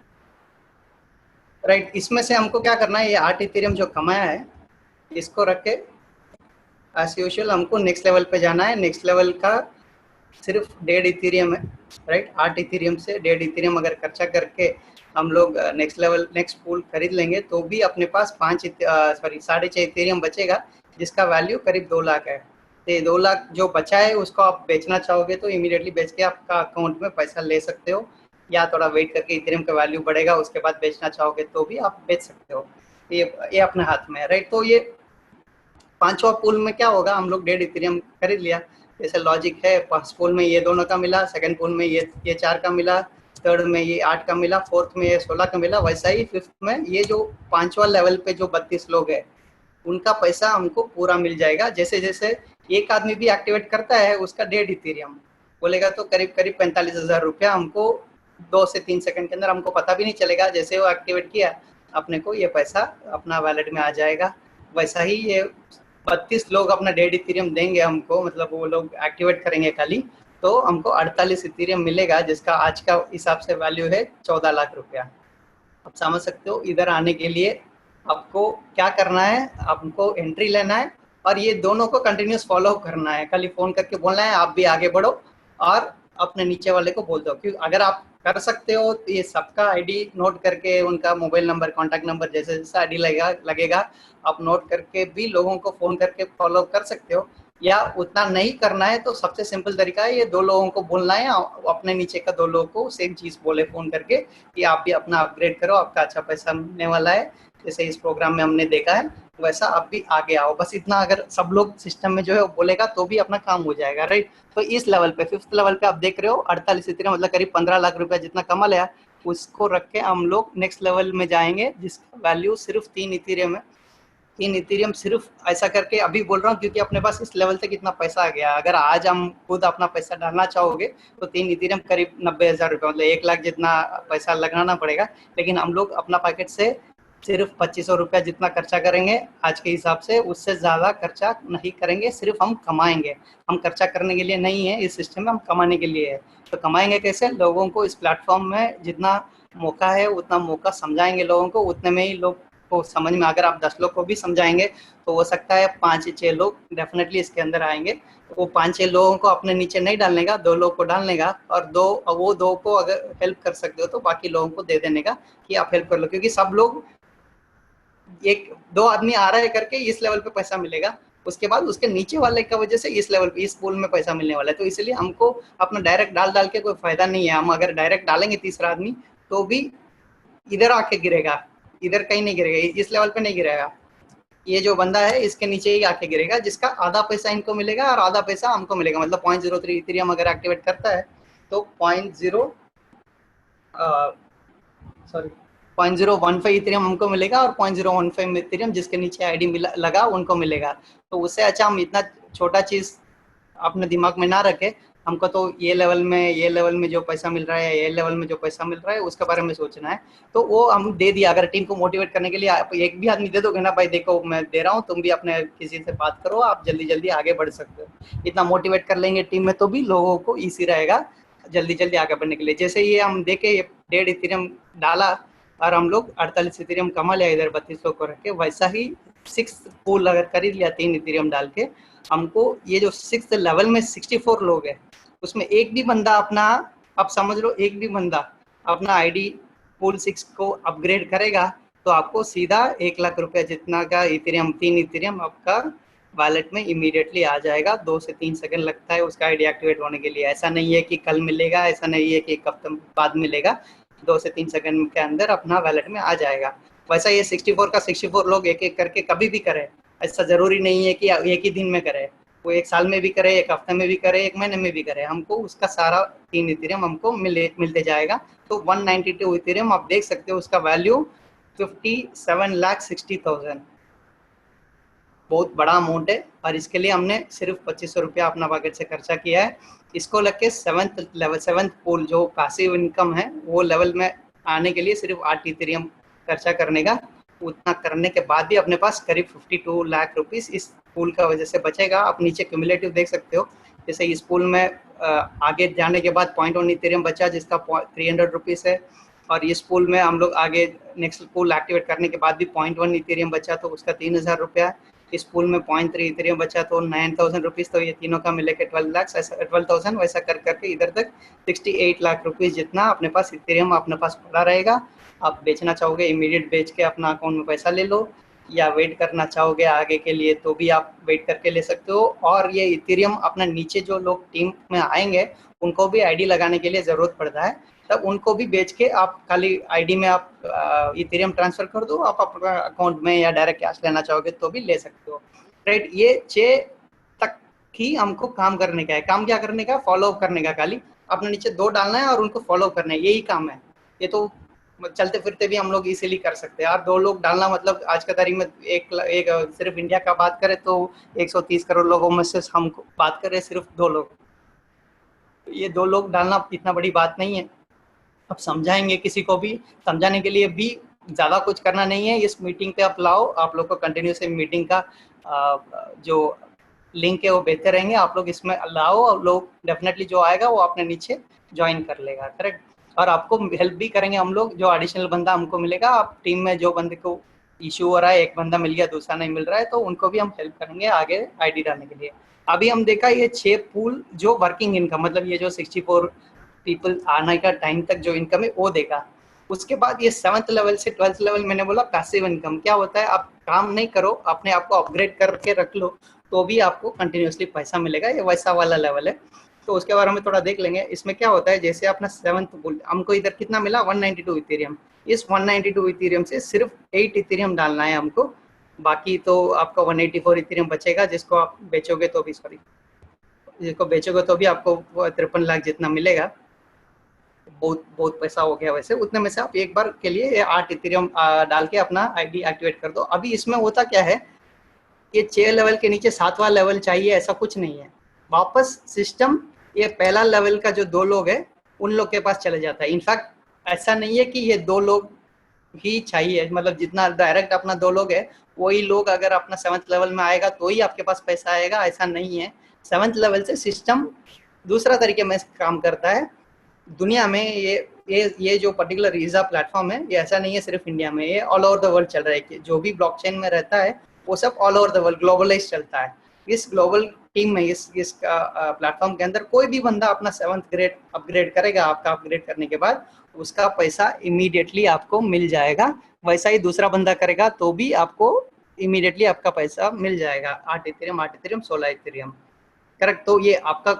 राइट। इसमें से हमको क्या करना है, ये 8 इथेरियम जो कमाया है इसको रख के एज यूजुअल हमको नेक्स्ट लेवल पे जाना है। नेक्स्ट लेवल का सिर्फ 1.5 इथेरियम है, राइट। 8 इथेरियम से 1.5 इथेरियम अगर खर्चा करके हम लोग नेक्स्ट लेवल नेक्स्ट पूल खरीद लेंगे तो भी अपने पास 6.5 इथेरियम बचेगा, जिसका वैल्यू करीब 2 लाख है। तो 2 लाख जो बचा है उसको आप बेचना चाहोगे तो इमीडिएटली बेच के आपका अकाउंट में पैसा ले सकते हो, या थोड़ा वेट करके इथेरियम का वैल्यू बढ़ेगा उसके बाद बेचना चाहोगे तो भी आप बेच सकते हो। ये अपने हाथ में है, राइट। तो ये पांचवा पूल में क्या होगा, हम लोग 1.5 इथेरियम खरीद लिया, जैसे लॉजिक है, फर्स्ट पूल में ये दोनों का मिला, सेकंड पूल में ये 4 का मिला, थर्ड में ये 8 का मिला, फोर्थ में ये 16 का मिला, वैसा ही फिफ्थ में ये जो पांचवा लेवल पे जो 32 लोग हैं उनका पैसा हमको पूरा मिल जाएगा। जैसे जैसे एक आदमी भी एक्टिवेट करता है उसका 1.5 इथेरियम बोलेगा तो करीब करीब 45,000 रुपया हमको 2 से 3 सेकंड के अंदर, हमको पता भी नहीं चलेगा, जैसे वो एक्टिवेट किया अपने को ये पैसा अपना वैलेट में आ जाएगा। वैसा ही ये 32 लोग अपना 1.5 इथेरियम देंगे हमको, मतलब वो लोग एक्टिवेट करेंगे खाली, तो हमको 48 इथेरियम मिलेगा, जिसका आज का हिसाब से वैल्यू है 14 लाख रुपया। आप समझ सकते हो, इधर आने के लिए आपको क्या करना है, आपको एंट्री लेना है और ये दोनों को कंटिन्यूस फॉलो करना है, खाली फोन करके बोलना है आप भी आगे बढ़ो और अपने नीचे वाले को बोल दो। क्योंकि अगर आप कर सकते हो तो ये सबका आईडी नोट करके, उनका मोबाइल नंबर, कॉन्टैक्ट नंबर, जैसे जैसा आईडी लगेगा आप नोट करके भी लोगों को फोन करके फॉलो कर सकते हो। या उतना नहीं करना है तो सबसे सिंपल तरीका है, ये 2 लोगों को बोलना है, अपने नीचे का 2 लोगों को सेम चीज बोले फोन करके कि आप भी अपना अपग्रेड करो, आपका अच्छा पैसा मिलने वाला है, जैसे इस प्रोग्राम में हमने देखा है वैसा आप भी आगे आओ। बस इतना अगर सब लोग सिस्टम में जो है वो बोलेगा तो भी अपना काम हो जाएगा, राइट। तो इस लेवल पे, 5th लेवल पे आप देख रहे हो 48 इथेरियम, मतलब करीब 15 लाख रुपया जितना कमा लिया, उसको रख के हम लोग नेक्स्ट लेवल में जाएंगे जिसका वैल्यू सिर्फ 3 इथेरियम है। 3 इथेरियम सिर्फ ऐसा करके अभी बोल रहा हूँ क्योंकि अपने पास इस लेवल तक इतना पैसा आ गया। अगर आज हम खुद अपना पैसा डालना चाहोगे तो 3 इथेरियम करीब 90,000 रुपये, मतलब 1 लाख जितना पैसा लगाना पड़ेगा। लेकिन हम लोग अपना पैकेट से सिर्फ 2500 रुपया जितना खर्चा करेंगे आज के हिसाब से, उससे ज़्यादा खर्चा नहीं करेंगे, सिर्फ हम कमाएंगे। हम खर्चा करने के लिए नहीं है इस सिस्टम में, हम कमाने के लिए है। तो कमाएंगे कैसे, लोगों को इस प्लेटफॉर्म में जितना मौका है उतना मौका समझाएंगे लोगों को, उतने में ही लोग को समझ में। अगर आप 10 लोग को भी समझाएंगे तो हो सकता है 5-6 लोग डेफिनेटली इसके अंदर आएंगे। तो वो 5-6 लोगों को अपने नीचे नहीं डालने का, 2 लोग को डालने का, और वो 2 को अगर हेल्प कर सकते हो तो बाकी लोगों को दे देने का कि आप हेल्प कर लो। क्योंकि सब लोग, 1-2 आदमी आ रहा है करके इस लेवल पे पैसा मिलेगा, उसके बाद उसके नीचे वाले की वजह से इस लेवल पे, इस पूल में पैसा मिलने वाला है। तो इसलिए हमको अपना डायरेक्ट डाल के कोई फायदा नहीं है। हम अगर डायरेक्ट डालेंगे तीसरा आदमी तो भी इधर आके गिरेगा, इधर कहीं नहीं गिरेगा, इस लेवल पे नहीं गिरेगा। ये जो बंदा है इसके नीचे ही आके गिरेगा, जिसका आधा पैसा इनको मिलेगा और आधा पैसा हमको मिलेगा। मतलब 0.03 इथेरियम अगर एक्टिवेट करता है तो 0.015 इथेरियम हमको मिलेगा और 0.015 इथेरियम जिसके नीचे आईडी लगा उनको मिलेगा। तो उससे अच्छा हम इतना छोटा चीज अपने दिमाग में ना रखे, हमको तो ये लेवल में जो पैसा मिल रहा है, ये लेवल में जो पैसा मिल रहा है उसके बारे में सोचना है। तो वो हम दे दिया। अगर टीम को मोटिवेट करने के लिए आप एक भी आदमी दे दोगे ना, भाई देखो मैं दे रहा हूँ, तुम भी अपने किसी से बात करो, आप जल्दी जल्दी आगे बढ़ सकते हो, इतना मोटिवेट कर लेंगे टीम में तो भी लोगों को ईजी रहेगा जल्दी जल्दी आगे बढ़ने के लिए। जैसे ये हम देखे 1.5 इथेरियम डाला और हम लोग 48 इथेरियम कमा लिया इधर 3200 को रख के, वैसा ही 6th पूल अगर खरीद लिया 3 इथेरियम डाल के, हमको ये जो 6th लेवल में 64 लोग हैं उसमें एक भी बंदा अपना, आप समझ लो एक भी बंदा अपना आईडी पूल 6 को अपग्रेड करेगा तो आपको सीधा 1 लाख रुपया जितना का इथेरियम, 3 इथेरियम आपका वॉलेट में इमीडिएटली आ जाएगा। 2 से 3 सेकंड लगता है उसका आईडी एक्टिवेट होने के लिए। ऐसा नहीं है कि कल मिलेगा, ऐसा नहीं है कि 1 हफ्ते बाद मिलेगा, 2 से 3 सेकंड के अंदर अपना वॉलेट में आ जाएगा। वैसा ये 64 का 64 लोग एक एक करके कभी भी करें, ऐसा जरूरी नहीं है कि एक ही दिन में करे, वो 1 साल में भी करे, 1 हफ्ते में भी करे, 1 महीने में भी करे, हमको उसका सारा 3 इथेरियम हमको मिलते जाएगा। तो 192 इथेरियम आप देख सकते हो, उसका वैल्यू 57,60,000, बहुत बड़ा अमाउंट है। और इसके लिए हमने सिर्फ 2500 रुपया अपना पॉकेट से खर्चा किया है। इसको लग के 7th पूल जो पैसिव इनकम है वो लेवल में आने के लिए सिर्फ 8 इथेरियम खर्चा करने का। उतना करने के बाद भी अपने पास करीब 52 लाख रुपीस इस पूल का वजह से बचेगा। आप नीचे क्यूमुलेटिव देख सकते हो, जैसे इस पूल में आगे जाने के बाद 0.1 इथेरियम बचा जिसका 300 रुपीस है, और इस पूल में हम लोग आगे नेक्स्ट पूल एक्टिवेट करने के बाद भी 0.1 इथेरियम बचा तो उसका 3000 रुपया। इस पूल में 0.3 इथेरियम बचा तो 9000 रुपीज़, तो ये तीनों का मिलेके 12,000 वैसा कर करके इधर तक 68 लाख रुपीज़ जितना अपने पास इथेरियम अपने पास पड़ा रहेगा। आप बेचना चाहोगे इमीडिएट बेच के अपना अकाउंट में पैसा ले लो, या वेट करना चाहोगे आगे के लिए तो भी आप वेट करके ले सकते हो। और ये इथेरियम अपना नीचे जो लोग टीम में आएंगे उनको भी आईडी लगाने के लिए ज़रूरत पड़ता है, तब उनको भी बेच के आप खाली आईडी में आप इथेरियम ट्रांसफर कर दो, आप अपना अकाउंट में या डायरेक्ट कैश लेना चाहोगे तो भी ले सकते हो। राइट। ये 6 तक ही हमको काम करने का है। काम क्या करने का? फॉलो करने का। खाली अपने नीचे 2 डालना है और उनको फॉलो करना है, यही काम है। ये तो चलते फिरते भी हम लोग इजीली कर सकते हैं। और 2 लोग डालना मतलब आज का तारीख में एक सिर्फ इंडिया का बात करें तो 130 करोड़ लोगों में से हम बात करें सिर्फ 2 लोग, ये 2 लोग डालना इतना बड़ी बात नहीं है। अब समझाएंगे किसी को भी, समझाने के लिए भी ज़्यादा कुछ करना नहीं है। इस मीटिंग पे आप लाओ, आप लोग को कंटिन्यूसली मीटिंग का जो लिंक है वो भेजते रहेंगे। आप लोग इसमें लाओ और लोग डेफिनेटली जो आएगा वो अपने नीचे ज्वाइन कर लेगा। करेक्ट। और आपको हेल्प भी करेंगे हम लोग, जो एडिशनल बंदा हमको मिलेगा, आप टीम में जो बंदे को इशू हो रहा है, एक बंदा मिल गया दूसरा नहीं मिल रहा है, तो उनको भी हम हेल्प करेंगे आगे आईडी डालने के लिए। अभी हम देखा ये 6 पूल जो वर्किंग इनकम, मतलब ये जो 64 पीपल आने का टाइम तक जो इनकम है वो देगा। उसके बाद ये 7th लेवल से 12th लेवल, मैंने बोला पैसिव इनकम क्या होता है। आप काम नहीं करो, अपने आप को अपग्रेड करके रख लो, तो भी आपको कंटिन्यूसली पैसा मिलेगा। ये वैसा वाला लेवल है, तो उसके बारे में थोड़ा देख लेंगे। इसमें क्या होता है, जैसे अपना 7th हमको इधर कितना मिला 192 इथेरियम। इस 192 इथेरियम से सिर्फ 8 इथेरियम डालना है हमको। बाकी तो आपका 184 इथेरियम बचेगा, जिसको आप बेचोगे तो भी जिसको बेचोगे तो भी आपको 53 लाख जितना मिलेगा। बहुत बहुत पैसा हो गया वैसे। उतने में से आप एक बार के लिए 8 इथेरियम डाल के अपना आईडी एक्टिवेट कर दो। अभी इसमें होता क्या है, ये 6 लेवल के नीचे 7वां लेवल चाहिए ऐसा कुछ नहीं है। वापस सिस्टम ये पहला लेवल का जो 2 लोग है उन लोग के पास चले जाता है। इनफैक्ट ऐसा नहीं है कि ये 2 लोग ही चाहिए, मतलब जितना डायरेक्ट अपना 2 लोग है वही लोग अगर अपना 7th लेवल में आएगा तो ही आपके पास पैसा आएगा, ऐसा नहीं है। 7th लेवल से सिस्टम दूसरा तरीके में काम करता है। दुनिया में ये जो पर्टिकुलर रीजा प्लेटफॉर्म है, ये ऐसा नहीं है सिर्फ इंडिया में, ये ऑल ओवर द वर्ल्ड चल रहा है। कि जो भी ब्लॉकचेन में रहता है वो सब all over the world globalise चलता है। इस ग्लोबल टीम में इस प्लेटफॉर्म के अंदर कोई भी बंदा अपना 7th ग्रेड अपग्रेड करेगा, आपका अपग्रेड करने के बाद उसका पैसा इमीडिएटली आपको मिल जाएगा। वैसा ही दूसरा बंदा करेगा तो भी आपको इमीडिएटली आपका पैसा मिल जाएगा। 8 इथेरियम 8 इथेरियम 16 इथेरियम। करेक्ट। तो ये आपका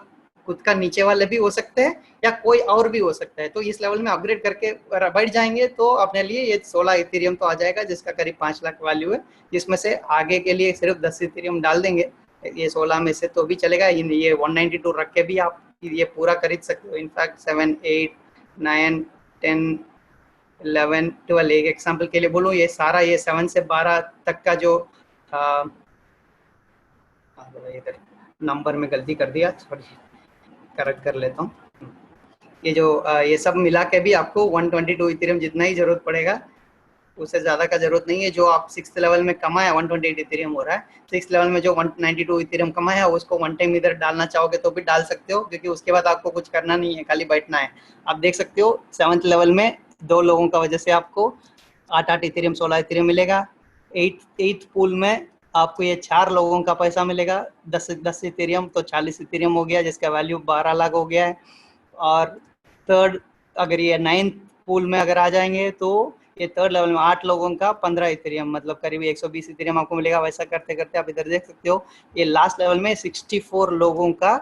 खुद का नीचे वाले भी हो सकते हैं या कोई और भी हो सकता है। तो इस लेवल में अपग्रेड करके बैठ जाएंगे तो अपने लिए ये 16 इथेरियम तो आ जाएगा, जिसका करीब 5 लाख वैल्यू है। जिसमें से आगे के लिए सिर्फ 10 इथेरियम डाल देंगे, ये 16 में से तो भी चलेगा। ये 192 रख के भी आप ये पूरा खरीद सकते हो। इनफैक्ट 7 8 9 10 11 12 एक एग्जाम्पल के लिए बोलूँ, ये सारा ये 7 से 12 तक का जो इधर नंबर में गलती कर दिया, सॉरी, करेक्ट कर लेता हूँ। ये जो ये सब मिला के भी आपको 122 इथेरियम जितना ही जरूरत पड़ेगा, उससे ज़्यादा का जरूरत नहीं है। जो आप 6th लेवल में कमाया 128 इथेरियम हो रहा है, 6th लेवल में जो 192 इथेरियम कमाया उसको वन टाइम इधर डालना चाहोगे तो भी डाल सकते हो, क्योंकि उसके बाद आपको कुछ करना नहीं है, खाली बैठना है। आप देख सकते हो 7th लेवल में 2 लोगों का वजह से आपको 8 इथेरियम 16 इथेरियम मिलेगा। 8th पूल में आपको ये 4 लोगों का पैसा मिलेगा 10 इथेरियम, तो 40 इथेरियम हो गया, जिसका वैल्यू 12 लाख हो गया है। और थर्ड अगर ये 9th पूल में अगर आ जाएंगे तो ये 3rd लेवल में 8 लोगों का 15 इथेरियम, मतलब करीब 120 इथेरियम आपको मिलेगा। वैसा करते करते आप इधर देख सकते हो ये लास्ट लेवल में 64 लोगों का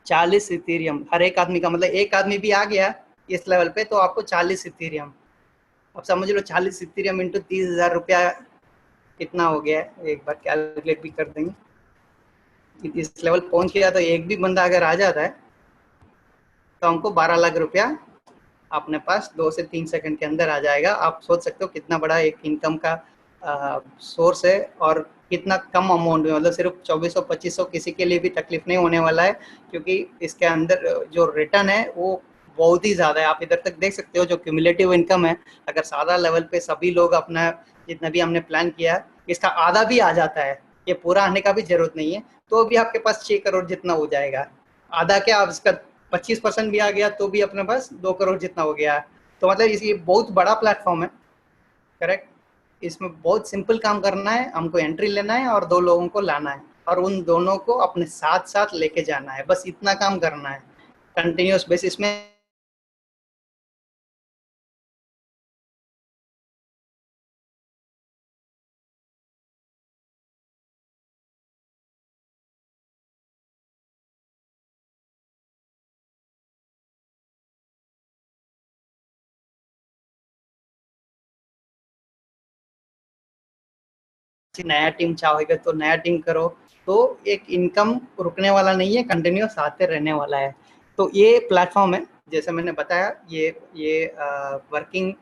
40 इथेरियम, हर एक आदमी का, मतलब एक आदमी भी आ गया इस लेवल पे तो आपको 40 इथेरियम। अब समझ लो 40 इथेरियम इंटू 30,000 रुपया कितना हो गया है, एक बार कैलकुलेट भी कर देंगे। इस लेवल पहुंच गया तो एक भी बंदा अगर आ जाता है तो हमको 12 लाख रुपया अपने पास 2 से 3 सेकंड के अंदर आ जाएगा। आप सोच सकते हो कितना बड़ा एक इनकम का सोर्स है, और कितना कम अमाउंट में, मतलब सिर्फ 2400-2500 किसी के लिए भी तकलीफ नहीं होने वाला है, क्योंकि इसके अंदर जो रिटर्न है वो बहुत ही ज़्यादा है। आप इधर तक देख सकते हो जो क्यूमुलेटिव इनकम है, अगर सादा लेवल पे सभी लोग अपना जितना भी हमने प्लान किया इसका आधा भी आ जाता है, ये पूरा आने का भी जरूरत नहीं है, तो भी आपके पास 6 करोड़ जितना हो जाएगा। आधा क्या, आप इसका 25% भी आ गया तो भी अपने पास 2 करोड़ जितना हो गया। तो मतलब ये बहुत बड़ा प्लेटफॉर्म है। करेक्ट। इसमें बहुत सिंपल काम करना है, हमको एंट्री लेना है और 2 लोगों को लाना है, और उन दोनों को अपने साथ साथ लेके जाना है, बस इतना काम करना है कंटिन्यूस बेसिस में। नया टीम चाहोगे तो नया टीम करो, तो एक इनकम रुकने वाला नहीं है, कंटिन्यूस आते रहने वाला है। तो ये प्लेटफॉर्म है, जैसे मैंने बताया, ये वर्किंग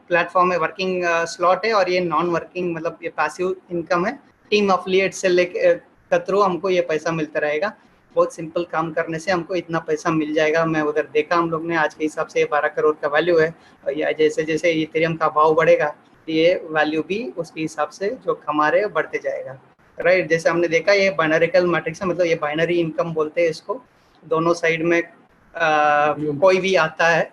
प्लेटफॉर्म है, वर्किंग स्लॉट है, और ये नॉन वर्किंग मतलब ये पैसिव इनकम है। टीम अफिलिएट से लेके के थ्रू हमको ये पैसा मिलता रहेगा। बहुत सिंपल काम करने से हमको इतना पैसा मिल जाएगा। मैं उधर देखा हम लोग ने, आज के हिसाब से ये 12 करोड़ का वैल्यू है, और या जैसे जैसे इथेरियम का भाव बढ़ेगा ये वैल्यू भी उसके हिसाब से जो कमा रहे बढ़ते जाएगा, राइट। जैसे हमने देखा ये बाइनरिकल मैट्रिक्स है, मतलब ये बाइनरी इनकम बोलते हैं इसको। दोनों साइड में कोई भी आता है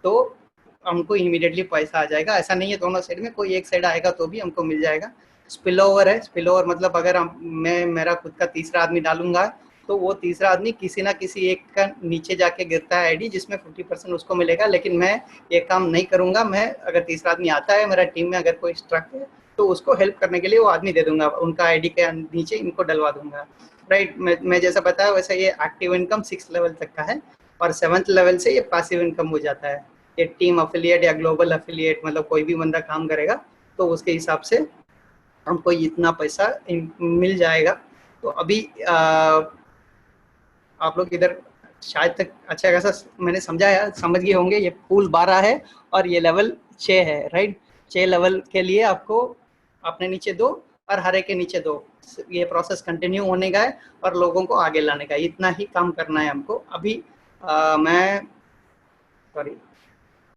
तो हमको इमीडिएटली पैसा आ जाएगा। ऐसा नहीं है दोनों साइड में, कोई एक साइड आएगा तो भी हमको मिल जाएगा। स्पिल ओवर है, स्पिल ओवर मतलब अगर मैं मेरा खुद का तीसरा आदमी डालूंगा तो वो तीसरा आदमी किसी ना किसी एक का नीचे जाके गिरता है आईडी, जिसमें 50% उसको मिलेगा। लेकिन मैं ये काम नहीं करूंगा, मैं अगर तीसरा आदमी आता है मेरा टीम में, अगर कोई स्ट्रक है तो उसको हेल्प करने के लिए वो आदमी दे दूंगा, उनका आईडी के नीचे इनको डलवा दूंगा, राइट। मैं जैसा बताया वैसे ये एक्टिव इनकम 6 लेवल तक का है, और 7th लेवल से ये पैसिव इनकम हो जाता है। ये टीम अफिलिएट या ग्लोबल अफिलिएट, मतलब कोई भी बंदा काम करेगा तो उसके हिसाब से हमको इतना पैसा मिल जाएगा। तो अभी आप लोग इधर शायद तक अच्छा खासा मैंने समझाया, समझ गए होंगे। ये पूल 12 है और ये लेवल 6 है, राइट। 6 लेवल के लिए आपको अपने नीचे 2 और हरे के नीचे 2, ये प्रोसेस कंटिन्यू होने का है और लोगों को आगे लाने का, इतना ही काम करना है हमको। अभी मैं सॉरी